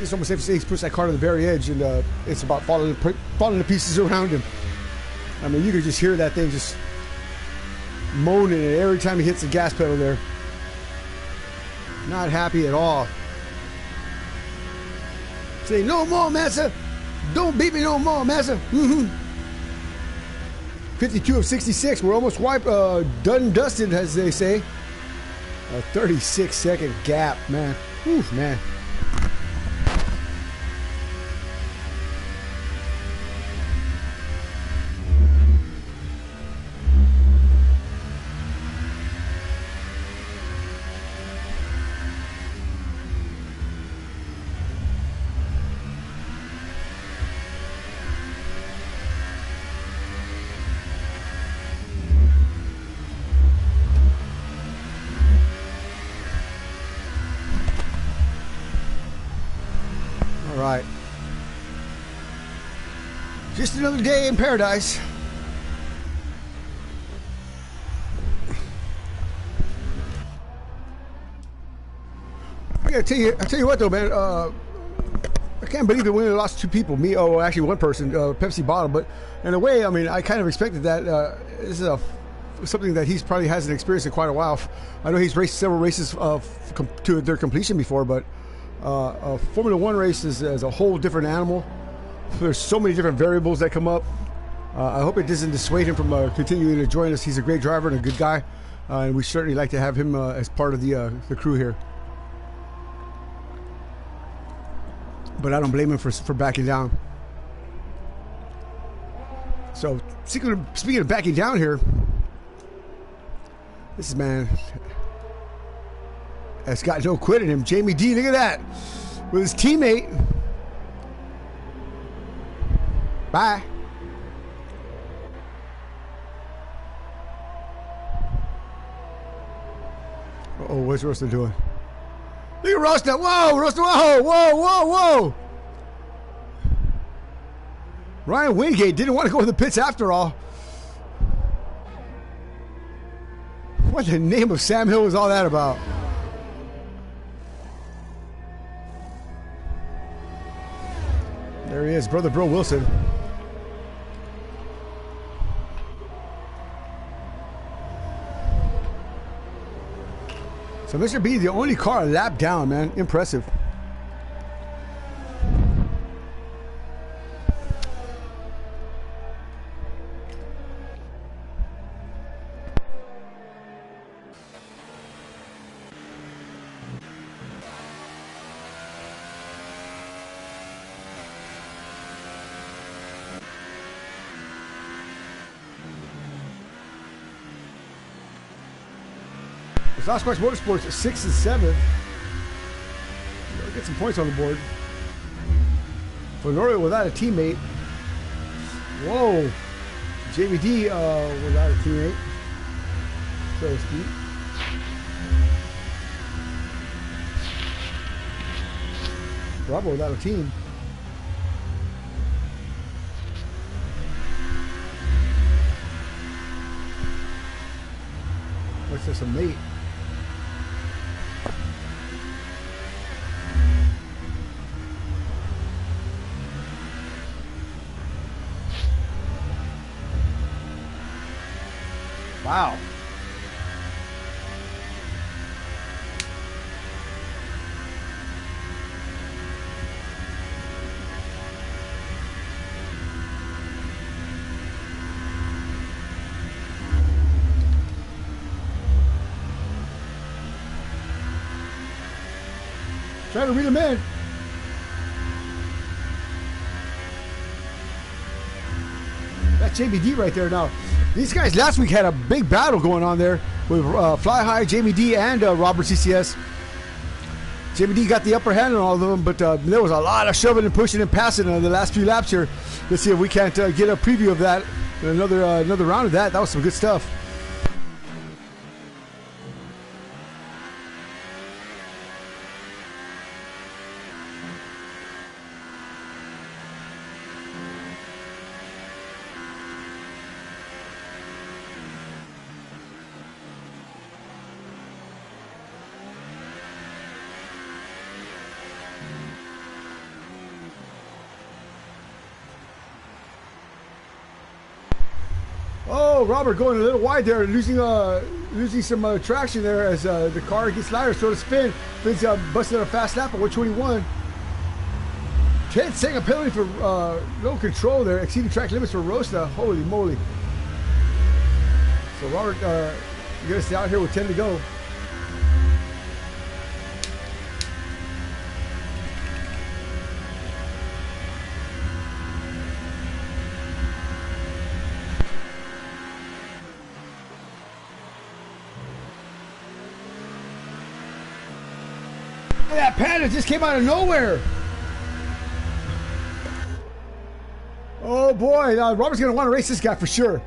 it's almost safe to say he's pushed that car to the very edge, and it's about falling to pieces around him. I mean, you could just hear that thing just moaning every time he hits the gas pedal there. Not happy at all. Say, no more, massa. Don't beat me no more, massa. 52 of 66. We're almost wiped, done and dusted, as they say. A 36-second gap, man. Oof, man. Right. Just another day in paradise. I tell you what though, man. I can't believe that we only lost 2 people. Me, actually one person, Pepsi bottle. But in a way, I mean, I kind of expected that. This is something that he's probably hasn't experienced in quite a while. I know he's raced several races to their completion before, but a Formula One race is a whole different animal. There's so many different variables that come up. I hope it doesn't dissuade him from continuing to join us. He's a great driver and a good guy, and we certainly like to have him as part of the crew here. But I don't blame him for backing down. So speaking of backing down here, this man has got no quit in him. Jamie D, look at that. With his teammate. Bye. Uh-oh, what's Rosta doing? Look at Rosta. Whoa, Rosta. Whoa. Ryan Wingate didn't want to go to the pits after all. What the name of Sam Hill was all that about? There he is, Brother Bro Wilson. So Mr. B, the only car a lap down, man. Impressive. Sasquatch Motorsports 6 and 7. Get some points on the board. Fenorio without a teammate. Whoa. Jamie D without a teammate. So to speak. Bravo without a team. What's this, a mate? Wow. Trying to reel him in. That's JBD right there now. These guys last week had a big battle going on there with Fly High, Jamie D, and Robert CCS. Jamie D got the upper hand on all of them, but there was a lot of shoving and pushing and passing on the last few laps here. Let's see if we can't get a preview of that. Another round of that. That was some good stuff. Oh, Robert going a little wide there, losing some traction there as the car gets lighter, so to spin. Finn's busted a fast lap at 121. 10-second penalty for no control there, exceeding track limits for Rosta. Holy moly. So Robert, you're going to stay out here with 10 to go. That Panda just came out of nowhere. Oh boy, Robert's gonna want to race this guy for sure.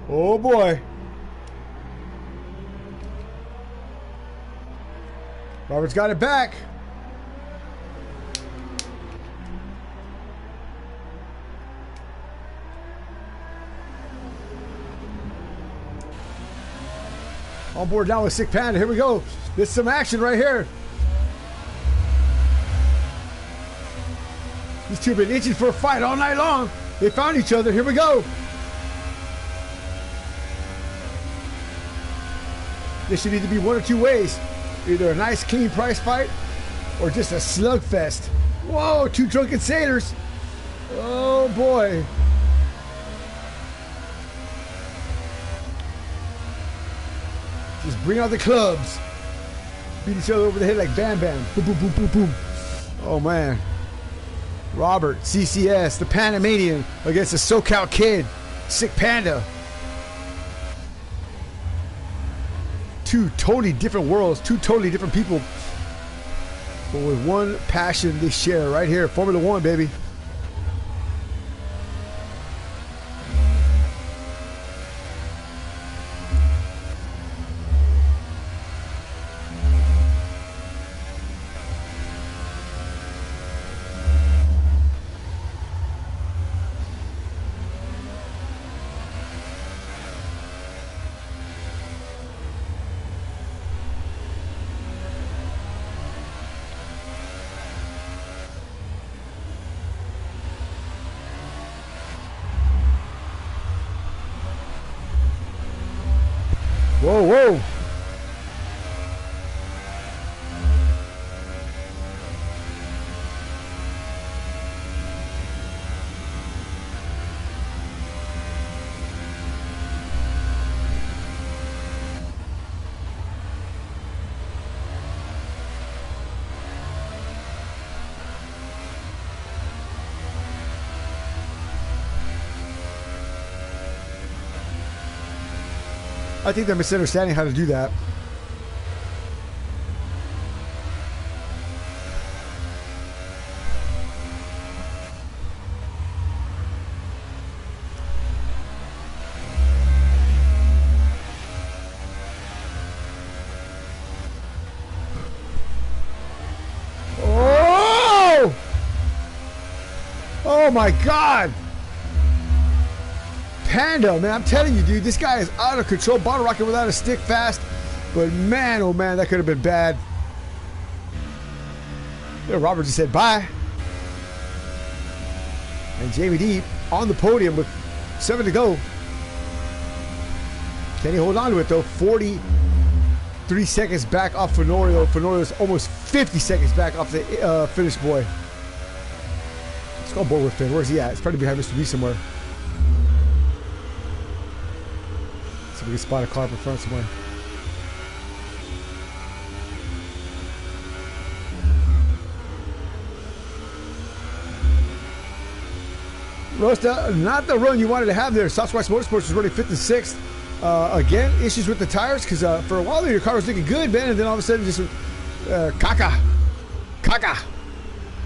Oh boy. Robert's got it back. On board now with Sick Panda. Here we go. There's some action right here. These two have been itching for a fight all night long. They found each other. Here we go. This should either be one or two ways. Either a nice clean prize fight or just a slugfest. Whoa, two drunken sailors. Oh boy. Just bring out the clubs. Beat each other over the head like Bam Bam. Boom, boom, boom, boom, boom. Oh man. Robert, CCS, the Panamanian against the SoCal Kid, Sick Panda. Two totally different worlds, two totally different people, but with one passion they share right here. Formula One, baby. Whoa, whoa. I think they're misunderstanding how to do that. Oh! Oh my God! Panda, man, I'm telling you, dude, this guy is out of control. Bottle rocket without a stick fast. But man, oh man, that could have been bad. Yeah, Robert just said bye. And Jamie D on the podium with 7 to go. Can he hold on to it though? 43 seconds back off Fenorio. Fenorio's almost 50 seconds back off the Finnish boy. Let's go on board with Finn. Where's he at? It's probably behind Mr. B somewhere. So we can spot a car up in front somewhere. Rosta, not the run you wanted to have there. Sasquatch Motorsports was running 5th and 6th. Again, issues with the tires because for a while there your car was looking good, man, and then all of a sudden just caca.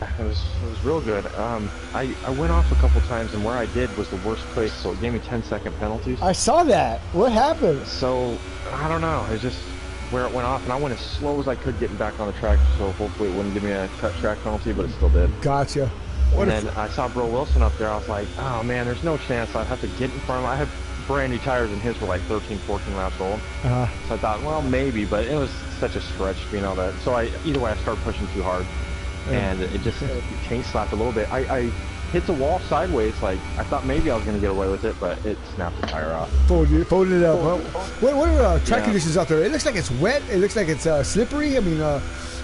It was real good. I went off a couple times, and where I did was the worst place, so it gave me 10-second penalties. I saw that. What happened? So I don't know. It's just where it went off, and I went as slow as I could getting back on the track, so hopefully it wouldn't give me a cut track penalty, but it still did. Gotcha. And then I saw Bro Wilson up there. I was like, oh man, there's no chance I'd have to get in front of him. I have brand new tires, and his were like 13, 14 laps old. So I thought, well, maybe, but it was such a stretch, you know, that. So either way, I started pushing too hard, and it just chain slapped a little bit. I hit the wall sideways, like I thought maybe I was going to get away with it, but it snapped the tire off. Folded it up. What are track conditions out there? It looks like it's wet. It looks like it's slippery. I mean,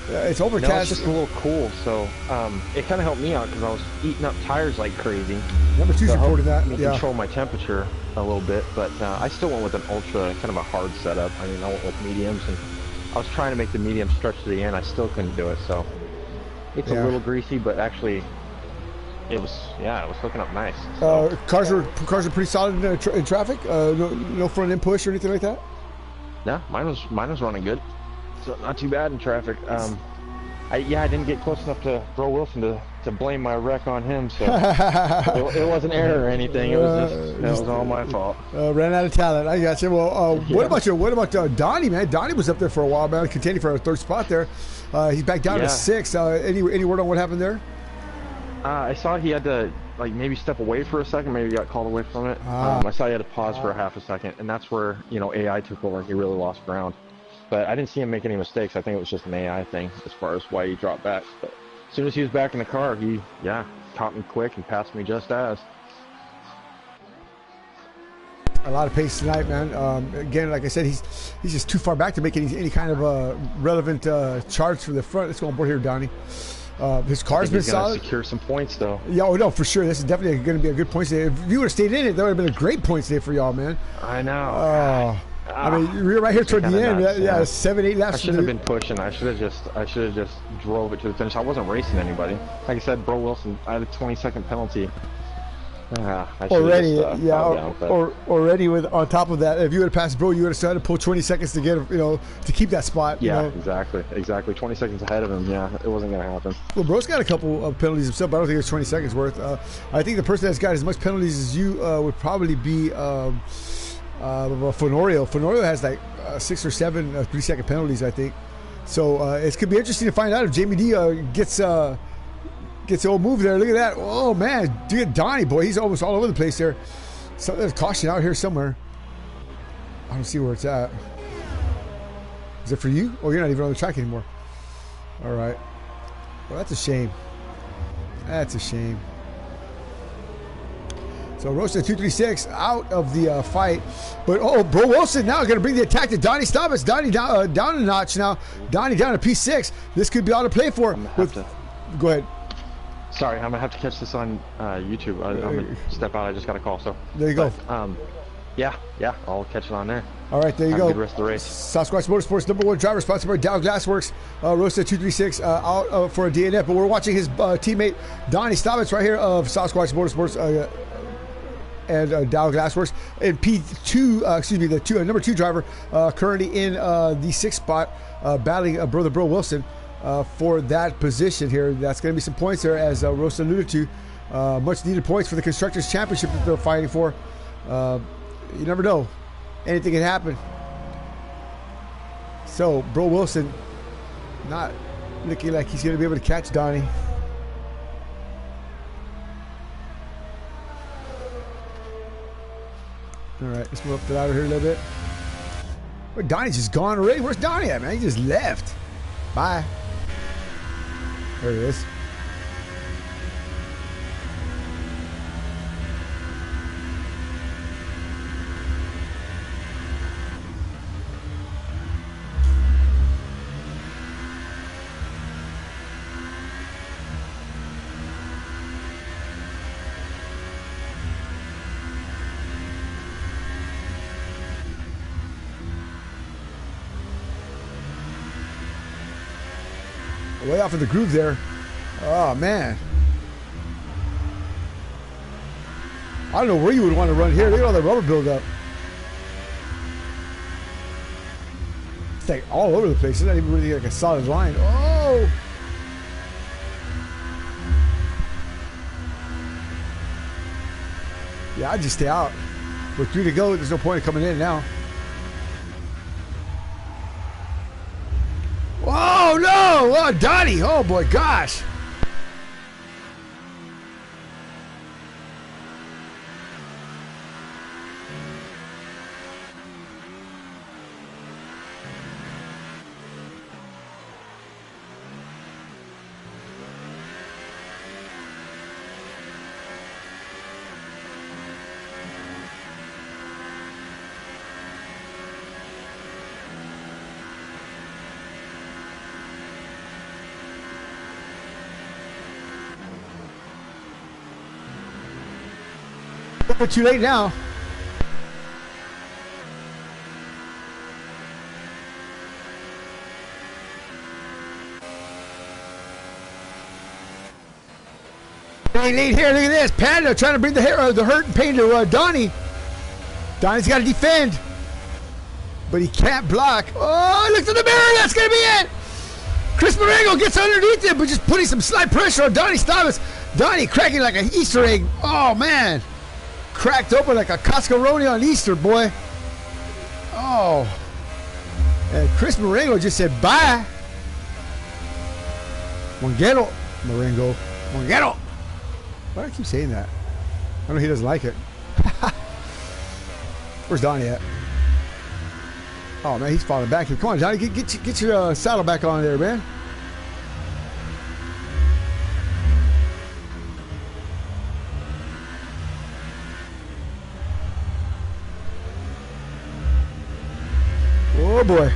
it's overcast. No, it's just a little cool, so it kind of helped me out because I was eating up tires like crazy. Number 2's reported that. Me control my temperature a little bit, but I still went with an ultra, kind of a hard setup. I mean, I went with mediums, and I was trying to make the medium stretch to the end. I still couldn't do it, so it's a little greasy, but actually it was hooking up nice. So, cars are pretty solid in traffic. No front end push or anything like that. Yeah, mine was running good, so not too bad in traffic. I didn't get close enough to Bro Wilson to blame my wreck on him, so it wasn't error or anything. It was all my fault. Ran out of talent. I got you. Well, what about Donnie, man? Donnie was up there for a while, man, contending for a 3rd spot there. He's back down to 6th. Any word on what happened there? I saw he had to maybe step away for a second. Maybe he got called away from it. I saw he had to pause for a half a second, and that's where AI took over. He really lost ground. But I didn't see him make any mistakes. I think it was just an AI thing as far as why he dropped back. But as soon as he was back in the car, he caught me quick and passed me just as. A lot of pace tonight, man. Again, like I said, he's just too far back to make any kind of relevant charge from the front. Let's go on board here, Donnie. His car's been solid. He's gonna secure some points, though. Yeah, no, for sure. This is definitely going to be a good points day. If you would have stayed in it, that would have been a great points day for y'all, man. I know. I mean, we're right here toward the end. Nuts, 7, 8 laps. I shouldn't have been pushing. I should have just drove it to the finish. I wasn't racing anybody. Like I said, Bro Wilson, I had a 20-second penalty. Already, already with on top of that, if you would have passed Bro, you would have started to pull 20 seconds to get, to keep that spot. Exactly. 20 seconds ahead of him. Yeah, it wasn't gonna happen. Well, Bro's got a couple of penalties himself, but I don't think it's 20 seconds worth. I think the person that's got as much penalties as you would probably be Fenorio. Fenorio has like 6 or 7 3-second penalties, I think. So it could be interesting to find out if Jamie D gets the old move there. Look at that. Oh, man. Dude, Donnie, boy, he's almost all over the place there. So there's caution out here somewhere. I don't see where it's at. Is it for you? Oh, you're not even on the track anymore. All right. Well, that's a shame. That's a shame. So Rosa 236 out of the fight. But, Bro Wilson now going to bring the attack to Donnie Stobbins. Donnie down a notch now. Donnie down to P6. This could be all to play for. Go ahead. Sorry, I'm going to have to catch this on YouTube. I'm going to step out. I just got a call. So there you go. Yeah, I'll catch it on there. All right, there you go. Good rest of the race. Sasquatch Motorsports #1 driver, sponsored by Dow Glassworks. Rosa 236 out for a DNF, but we're watching his teammate Donnie Stobbins right here of Sasquatch Motorsports and Dow Glassworks. And P2, the number 2 driver, currently in the 6th spot, battling brother Bro Wilson for that position here. That's going to be some points there, as Rosa alluded to. Much needed points for the Constructors' Championship that they're fighting for. You never know. Anything can happen. So, Bro Wilson not looking like he's going to be able to catch Donnie. All right, let's move up the ladder here a little bit. Well, Donnie's just gone already. Where's Donnie at, man? He just left. Bye. There he is. Way off of the groove there. Oh, man. I don't know where you would want to run here. Look at all the rubber buildup. It's like all over the place. It's not even really like a solid line. Oh! Yeah, I'd just stay out. With 3 to go, there's no point in coming in now. Oh, no! Oh, Donnie! Oh, boy, gosh! But too late now. Ain't late here. Look at this. Panda trying to bring the hurt and pain to Donnie. Donnie's got to defend, but he can't block. Oh, look to the mirror. That's gonna be it. Chris Marengo gets underneath it, but just putting some slight pressure on Donnie Stavis. Donnie cracking like an Easter egg. Oh man. Cracked open like a Coscaroni on Easter, boy. Oh. And Chris Marengo just said bye. Monguero. Marengo. Monguero. Why do I keep saying that? I know he doesn't like it. Where's Donnie at? Oh, man, he's falling back here. Come on, Donnie. Get your saddle back on there, man. Oh boy.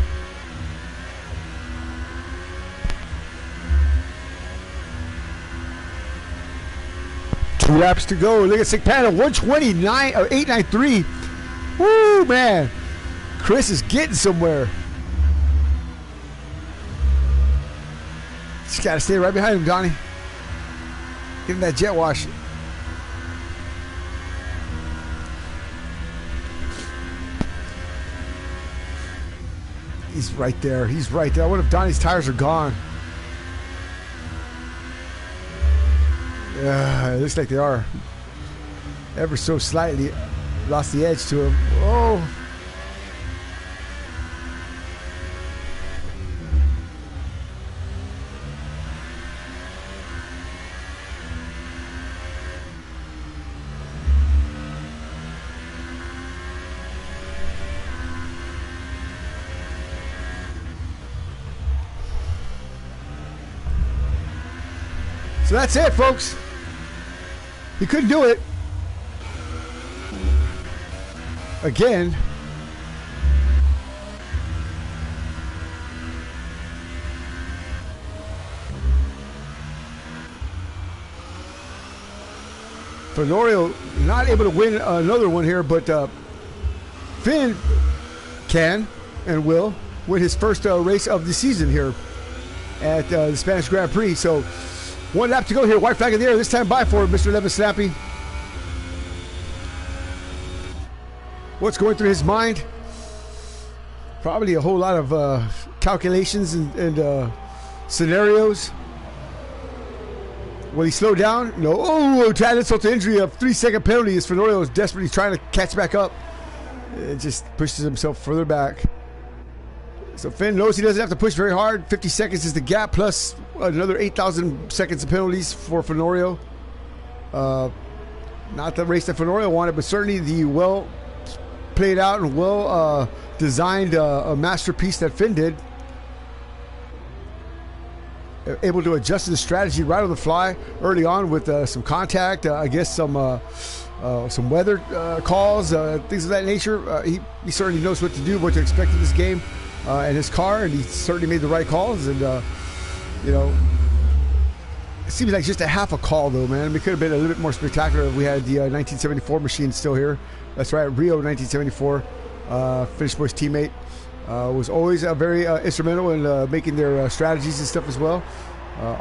Two laps to go. Look at Sick Panda, 129 or 893. Woo, man. Chris is getting somewhere. Just gotta stay right behind him, Donnie. Get him that jet wash. He's right there. He's right there. I wonder if Donnie's tires are gone. It looks like they are. Ever so slightly. Lost the edge to him. Oh. So that's it, folks. He couldn't do it. Again. Fenorio not able to win another one here, but Finn can and will win his first race of the season here at the Spanish Grand Prix. So 1 lap to go here. White flag in the air. This time by for Mr. Levin Snappy. What's going through his mind? Probably a whole lot of calculations and scenarios. Will he slow down? No. Oh, to add insult to injury, a 3-second penalty as Fenorio is desperately trying to catch back up. It just pushes himself further back. So Finn knows he doesn't have to push very hard. 50 seconds is the gap, plus another 8,000 seconds of penalties for Fenorio. Not the race that Fenorio wanted, but certainly the well played out and well designed a masterpiece that Finn did. Able to adjust his strategy right on the fly early on with some contact, I guess some weather calls, things of that nature. He certainly knows what to do, what to expect in this game and his car, and he certainly made the right calls. And you know, it seems like just a half a call though, man. It could have been a little bit more spectacular if we had the 1974 machine still here. That's right, Rio 1974. Finnish Boys teammate. Was always very instrumental in making their strategies and stuff as well.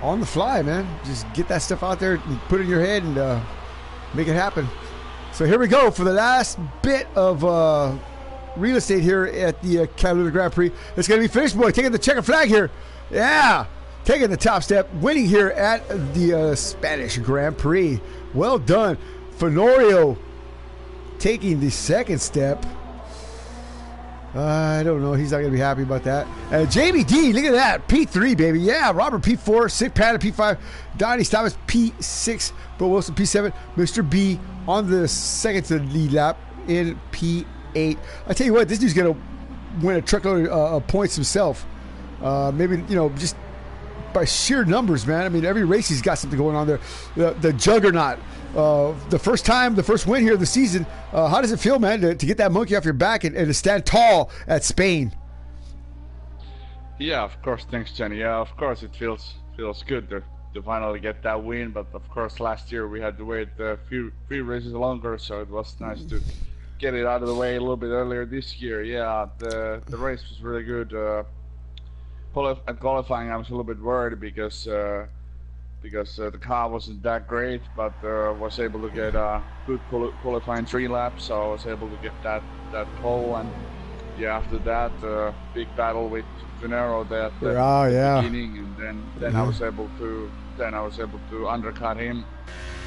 On the fly, man. Just get that stuff out there and put it in your head and make it happen. So here we go for the last bit of real estate here at the Catalina Grand Prix. It's going to be Finnish Boy taking the checkered flag here. Yeah, taking the top step, winning here at the Spanish Grand Prix. Well done. Fenorio taking the second step. I don't know. He's not going to be happy about that. Jamie D, look at that. P3, baby. Yeah, Robert P4, Sick Panda P5, Donnie Thomas P6, Bo Wilson P7, Mr. B on the second to the lap in P8. I tell you what, this dude's going to win a truckload of points himself. Maybe, you know, just by sheer numbers, man. I mean, every race he's got something going on there. The juggernaut. The first win here of the season. How does it feel, man, to get that monkey off your back and to stand tall at Spain? Yeah, of course. Thanks, Jenny. Yeah, of course it feels good to finally get that win. But of course, last year we had to wait a few races longer, so it was nice to get it out of the way a little bit earlier this year. Yeah, the race was really good. At qualifying, I was a little bit worried because the car wasn't that great, but was able to get a good qualifying 3 laps, so I was able to get that pole. And yeah, after that, big battle with Finero at the beginning, and then I was able to undercut him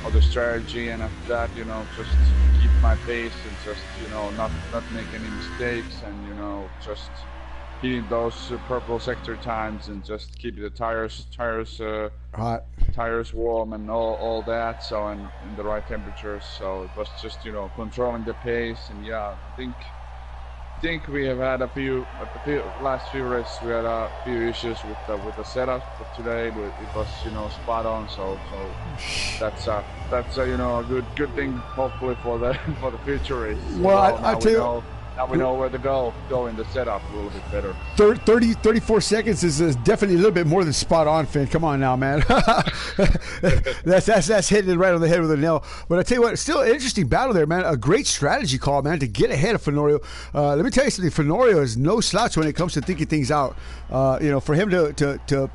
on the strategy, and after that, you know, just keep my pace and just, you know, not make any mistakes, and, you know, just hitting those purple sector times and just keep the tires hot, tires warm and all that, so in the right temperatures. So it was just, you know, controlling the pace. And yeah, I think we have had last few races we had a few issues with the setup, but today it was, you know, spot on. So that's you know, a good thing hopefully for the future races. Well, I tell you. Now we know where to go in the setup a little bit better. 34 seconds is definitely a little bit more than spot on, Finn. Come on now, man. that's hitting it right on the head with a nail. But I tell you what, still an interesting battle there, man. A great strategy call, man, to get ahead of Fenorio. Let me tell you something. Fenorio is no slouch when it comes to thinking things out. You know, for him to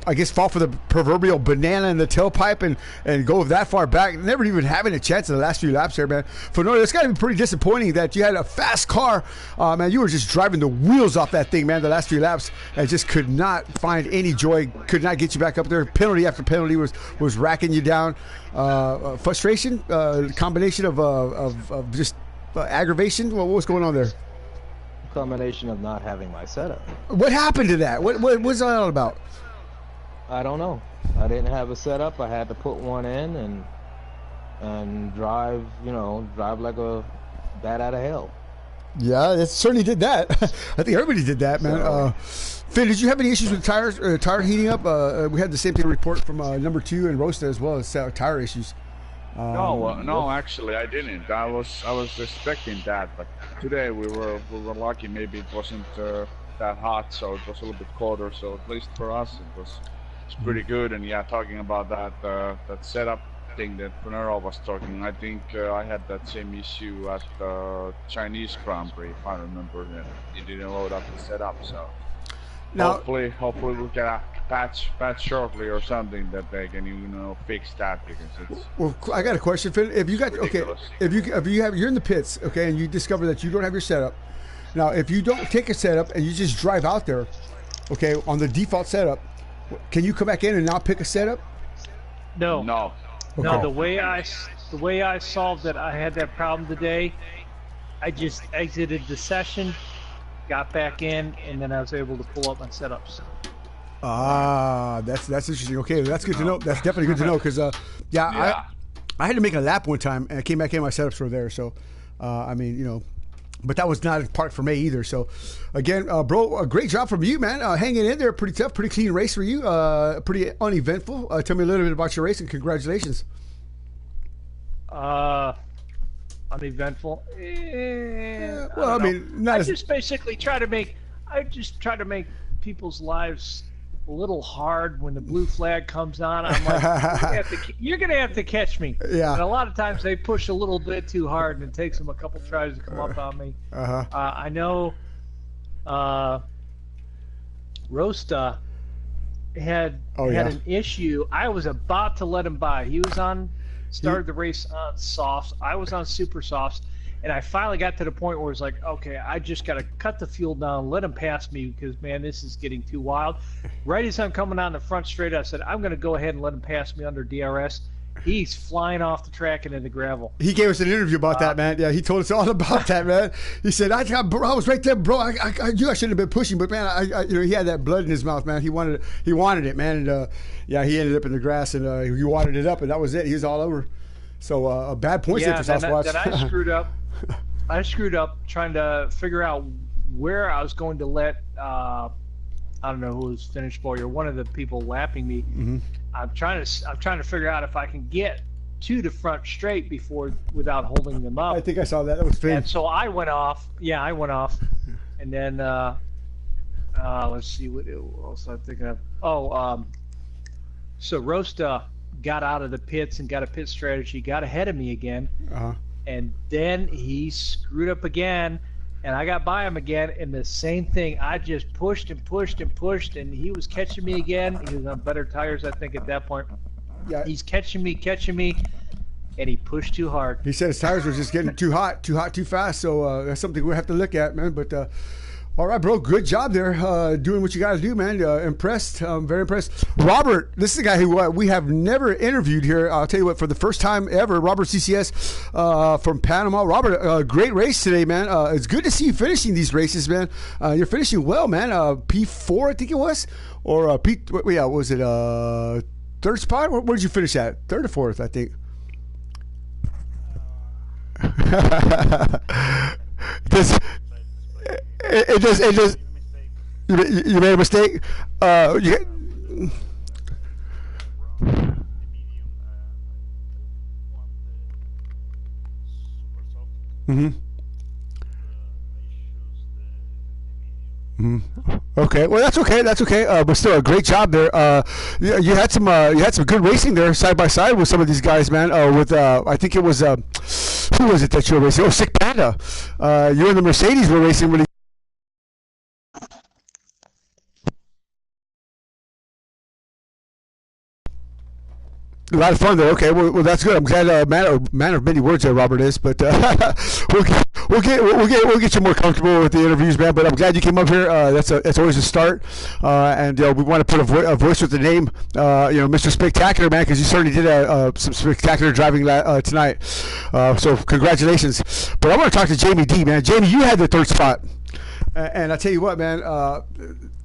I guess fall for the proverbial banana in the tailpipe and go that far back, never even having a chance in the last few laps there, man. Fenorio, it's got to be pretty disappointing that you had a fast car, man. You were just driving the wheels off that thing, man, the last few laps, and just could not find any joy, could not get you back up there. Penalty after penalty was racking you down. Frustration, combination of just aggravation. What was going on there? Combination of not having my setup. What happened to that? What was that all about? I don't know. I didn't have a setup. I had to put one in and drive, you know, like a bat out of hell. Yeah, it certainly did that. I think everybody did that, man. So, Finn, did you have any issues with tires, tire heating up? We had the same thing report from number 2 and Rosta as well as tire issues. No, actually I didn't. I was expecting that, but today we were lucky. Maybe it wasn't that hot, so it was a little bit colder. So at least for us, it's pretty good. And yeah, talking about that setup thing that Finero was talking, I think I had that same issue at the Chinese Grand Prix, if I remember. That he didn't load up the setup, so now, hopefully we'll get a patch shortly or something that they can, you know, fix that, because it's. Well, I got a question, Finn. If you got you're in the pits, okay, and you discover that you don't have your setup. Now, if you don't take a setup and you just drive out there, okay, on the default setup, can you come back in and now pick a setup? No. Okay. No, the way I solved it, I had that problem today. I just exited the session, got back in, and then I was able to pull up my setups. That's interesting. Okay, that's good to know. That's definitely good to know, because I had to make a lap one time and I came back in, my setups were there. So I mean, you know, but that was not a part for me either. So again, bro, a great job from you, man. Hanging in there, pretty tough, pretty clean race for you. Pretty uneventful. Tell me a little bit about your race and congratulations. Uneventful. Well, I mean, I just try to make people's lives a little hard when the blue flag comes on. I'm like, you're gonna have to catch me. Yeah. And a lot of times they push a little bit too hard, and it takes them a couple tries to come up on me. I know. Rosta had an issue. I was about to let him by. He was started the race on softs. I was on super softs, and I finally got to the point where it's like, okay, I just got to cut the fuel down, let him pass me, because, man, this is getting too wild. Right as I'm coming on the front straight, I said, I'm going to go ahead and let him pass me under DRS, he's flying off the track into the gravel. He gave us an interview about that, man. Yeah, he told us all about that, man. He said, I was right there, bro. I knew I shouldn't have been pushing, but man, he had that blood in his mouth, man. He wanted it, man. And yeah, he ended up in the grass, and he watered it up, and that was it. He was all over. So a bad point for Sasquatch. Then I screwed up. I screwed up trying to figure out where I was going to let I don't know who was finished for you, or one of the people lapping me. Mm-hmm. I'm trying to figure out if I can get to the front straight without holding them up. I think I saw that. That was Finn. And so I went off. Yeah, I went off. And then let's see what else I'm thinking of. So Rosta got out of the pits and got a pit strategy, got ahead of me again. Uh-huh. And then he screwed up again, and I got by him again, and the same thing. I just pushed and pushed and pushed, and he was catching me again. He was on better tires, I think, at that point. Yeah. He's catching me, and he pushed too hard. He said his tires were just getting too hot, too fast. So that's something we'll have to look at, man. But all right, bro, good job there, doing what you got to do, man. Impressed, very impressed. Robert, this is a guy who we have never interviewed here. I'll tell you what, for the first time ever, Robert CCS from Panama. Robert, great race today, man. It's good to see you finishing these races, man. You're finishing well, man. P4, I think it was, or P. Yeah, was it third spot? Where did you finish at? Third or fourth, I think. It just. You made a mistake. Okay, well that's okay. But still, a great job there. You had some good racing there, side by side with some of these guys, man. With I think it was who was it that you were racing? Oh, Sick Panda. You and the Mercedes were racing really. A lot of fun there. Okay, well that's good. I'm glad. Man of many words there, Robert is. But we'll get you more comfortable with the interviews, man. But I'm glad you came up here. That's always a start. And we want to put a voice with the name, Mr. Spectacular, man, because you certainly did some spectacular driving tonight. So congratulations. But I want to talk to Jamie D, man. Jamie, you had the third spot, and I tell you what, man.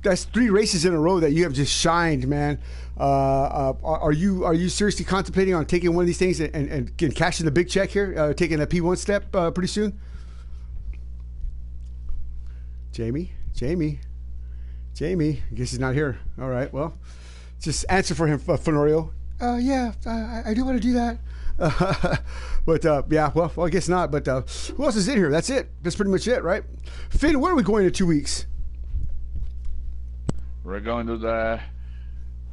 That's 3 races in a row that you have just shined, man. Are you seriously contemplating on taking one of these things and cashing the big check here, taking a P1 step pretty soon? Jamie, I guess he's not here. All right, well, just answer for him, Fenorio. Yeah, I do want to do that. But yeah, well, I guess not. But who else is in here? That's it. That's pretty much it, right? Finn, where are we going in 2 weeks? We're going to the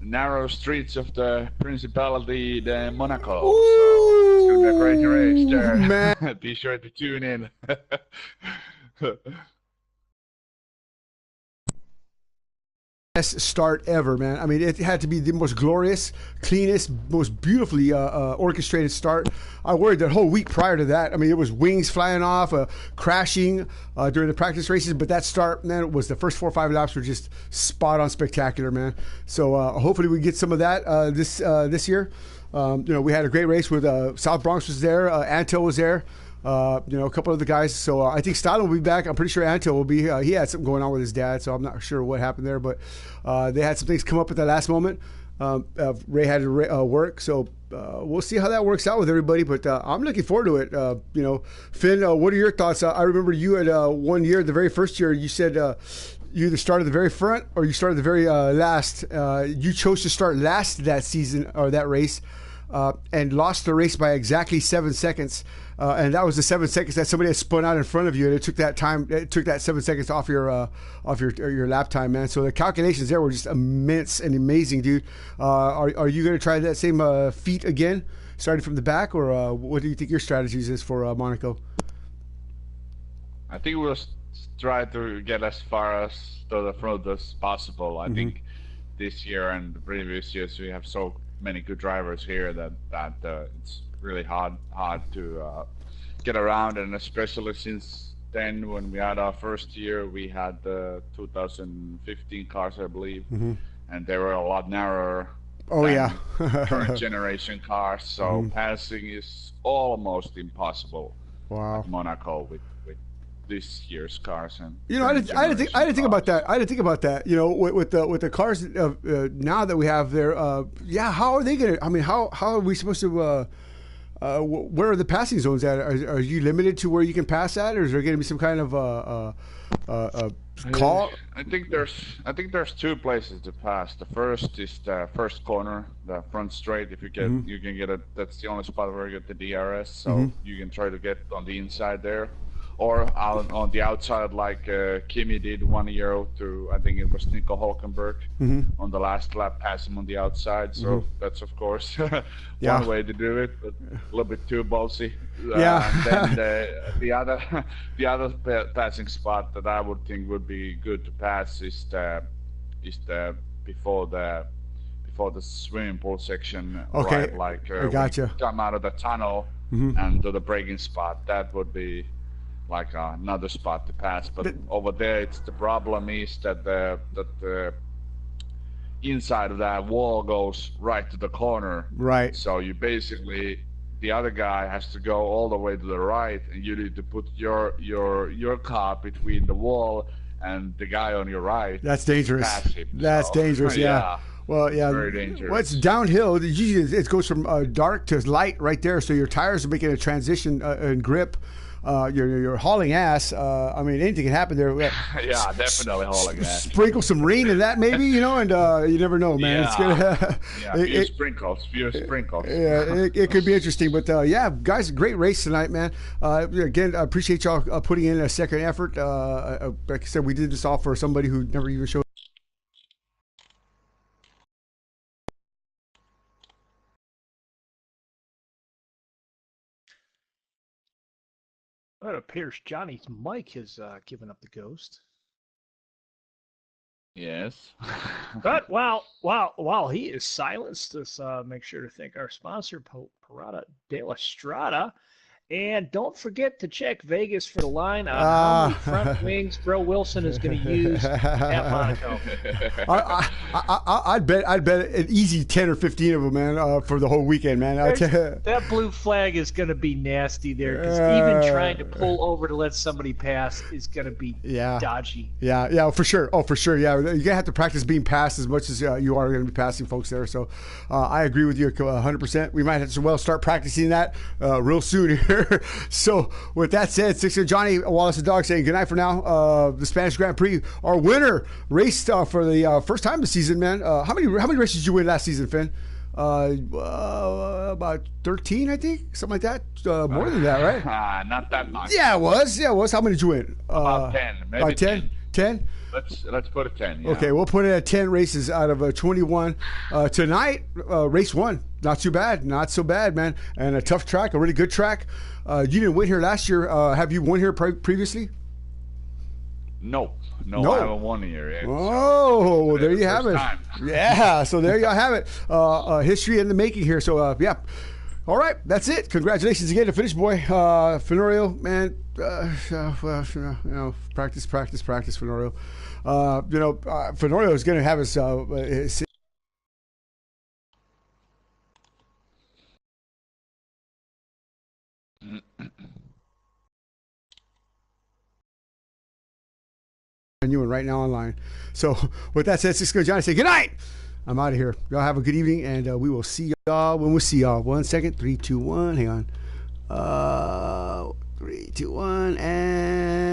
narrow streets of the Principality de Monaco. Ooh, so it's going to be a great race there. Man. Be sure to tune in. Best start ever, man. I mean, it had to be the most glorious, cleanest, most beautifully orchestrated start. I worried that whole week prior to that. I mean, it was wings flying off, crashing during the practice races, but that start, man, was the first 4 or 5 laps were just spot on spectacular, man. So hopefully we get some of that this year. We had a great race with South Bronx was there, Anto was there. A couple of the guys. So I think Stylin will be back. I'm pretty sure Anto will be. He had something going on with his dad, so I'm not sure what happened there. But they had some things come up at the last moment. Ray had to work, so we'll see how that works out with everybody. But I'm looking forward to it. Finn, what are your thoughts? I remember you had 1 year, the very first year, you said you either started the very front or you started the very last. You chose to start last that season or that race. And lost the race by exactly 7 seconds. And that was the 7 seconds that somebody had spun out in front of you, and it took that 7 seconds off your lap time, man. So the calculations there were just immense and amazing, dude. Are you going to try that same feat again, starting from the back, or what do you think your strategies is for Monaco? I think we'll try to get as far as to the front as possible. I think this year and the previous years we have so many good drivers here that it's really hard to get around, and especially since then when we had our first year we had the 2015 cars, I believe, and they were a lot narrower Oh, than yeah. current generation cars. So passing is almost impossible Wow. at Monaco with this year's cars and You know, I didn't think about that. I didn't think about that. You know, with the cars now that we have there. Yeah, how are they gonna? I mean, how are we supposed to? Where are the passing zones at? Are you limited to where you can pass at, or is there going to be some kind of call? I think there's two places to pass. The first is the first corner, the front straight. If you get, you can get it. That's the only spot where you get the DRS. So you can try to get on the inside there, or out on the outside, like Kimi did 1 year to, I think it was Nico Hulkenberg on the last lap, pass him on the outside. So that's of course one way to do it, but a little bit too ballsy. And then the other passing spot that I would think would be good to pass is the before the swimming pool section. Okay, right? Like I gotcha. when you come out of the tunnel and to the braking spot. That would be like another spot to pass. But over there, the problem is that the inside of that wall goes right to the corner. Right. So you basically, the other guy has to go all the way to the right, and you need to put your car between the wall and the guy on your right. That's dangerous. Pass him. That's dangerous. Yeah. Well, yeah. Very dangerous. Well, it's downhill. Usually it goes from dark to light right there. So your tires are making a transition in grip. You're hauling ass. I mean, anything can happen there. Yeah, definitely hauling ass. Sprinkle some rain in that, maybe, and you never know, man. Yeah. It's gonna. Few sprinkles. Yeah, it could be interesting, but yeah, guys, great race tonight, man. Again, I appreciate y'all putting in a second effort. Like I said, we did this all for somebody who never even showed. Well, it appears Johnny's mic has given up the ghost. Yes. But while he is silenced, let's make sure to thank our sponsor, Parada de la Strada. And don't forget to check Vegas for the line on how many front wings Bro Wilson is going to use at Monaco. I'd bet an easy 10 or 15 of them, man, for the whole weekend, man. That blue flag is going to be nasty there, because even trying to pull over to let somebody pass is going to be dodgy. Yeah, for sure. Oh, for sure. Yeah, you're going to have to practice being passed as much as you are going to be passing folks there. So I agree with you 100%. We might have to start practicing that real soon here. So with that said, Sixer Johnny Wallace the Dog saying goodnight for now. The Spanish Grand Prix, our winner raced for the first time this season, man. How many races did you win last season, Finn? About 13, I think, something like that. More than that, right? Not that much. Yeah, it was. How many did you win? About 10. Maybe about 10. 10? Let's put it 10. Yeah. Okay, we'll put it at 10 races out of 21. Tonight, race 1. Not too bad. Not so bad, man. And a tough track, a really good track. You didn't win here last year. Have you won here previously? No, I haven't won here yet. Oh, so there you have it. Time. Yeah, so there you have it. History in the making here. So, yeah. All right, that's it. Congratulations again to Finish Boy. Fenorio, man, practice, Fenorio. Fenorio is going to have his genuine right now online. So with that said, Cisco Johnny say good night. I'm out of here. Y'all have a good evening, and we will see y'all when we see y'all. 1 second, 3, 2, 1. Hang on. 3, 2, 1, and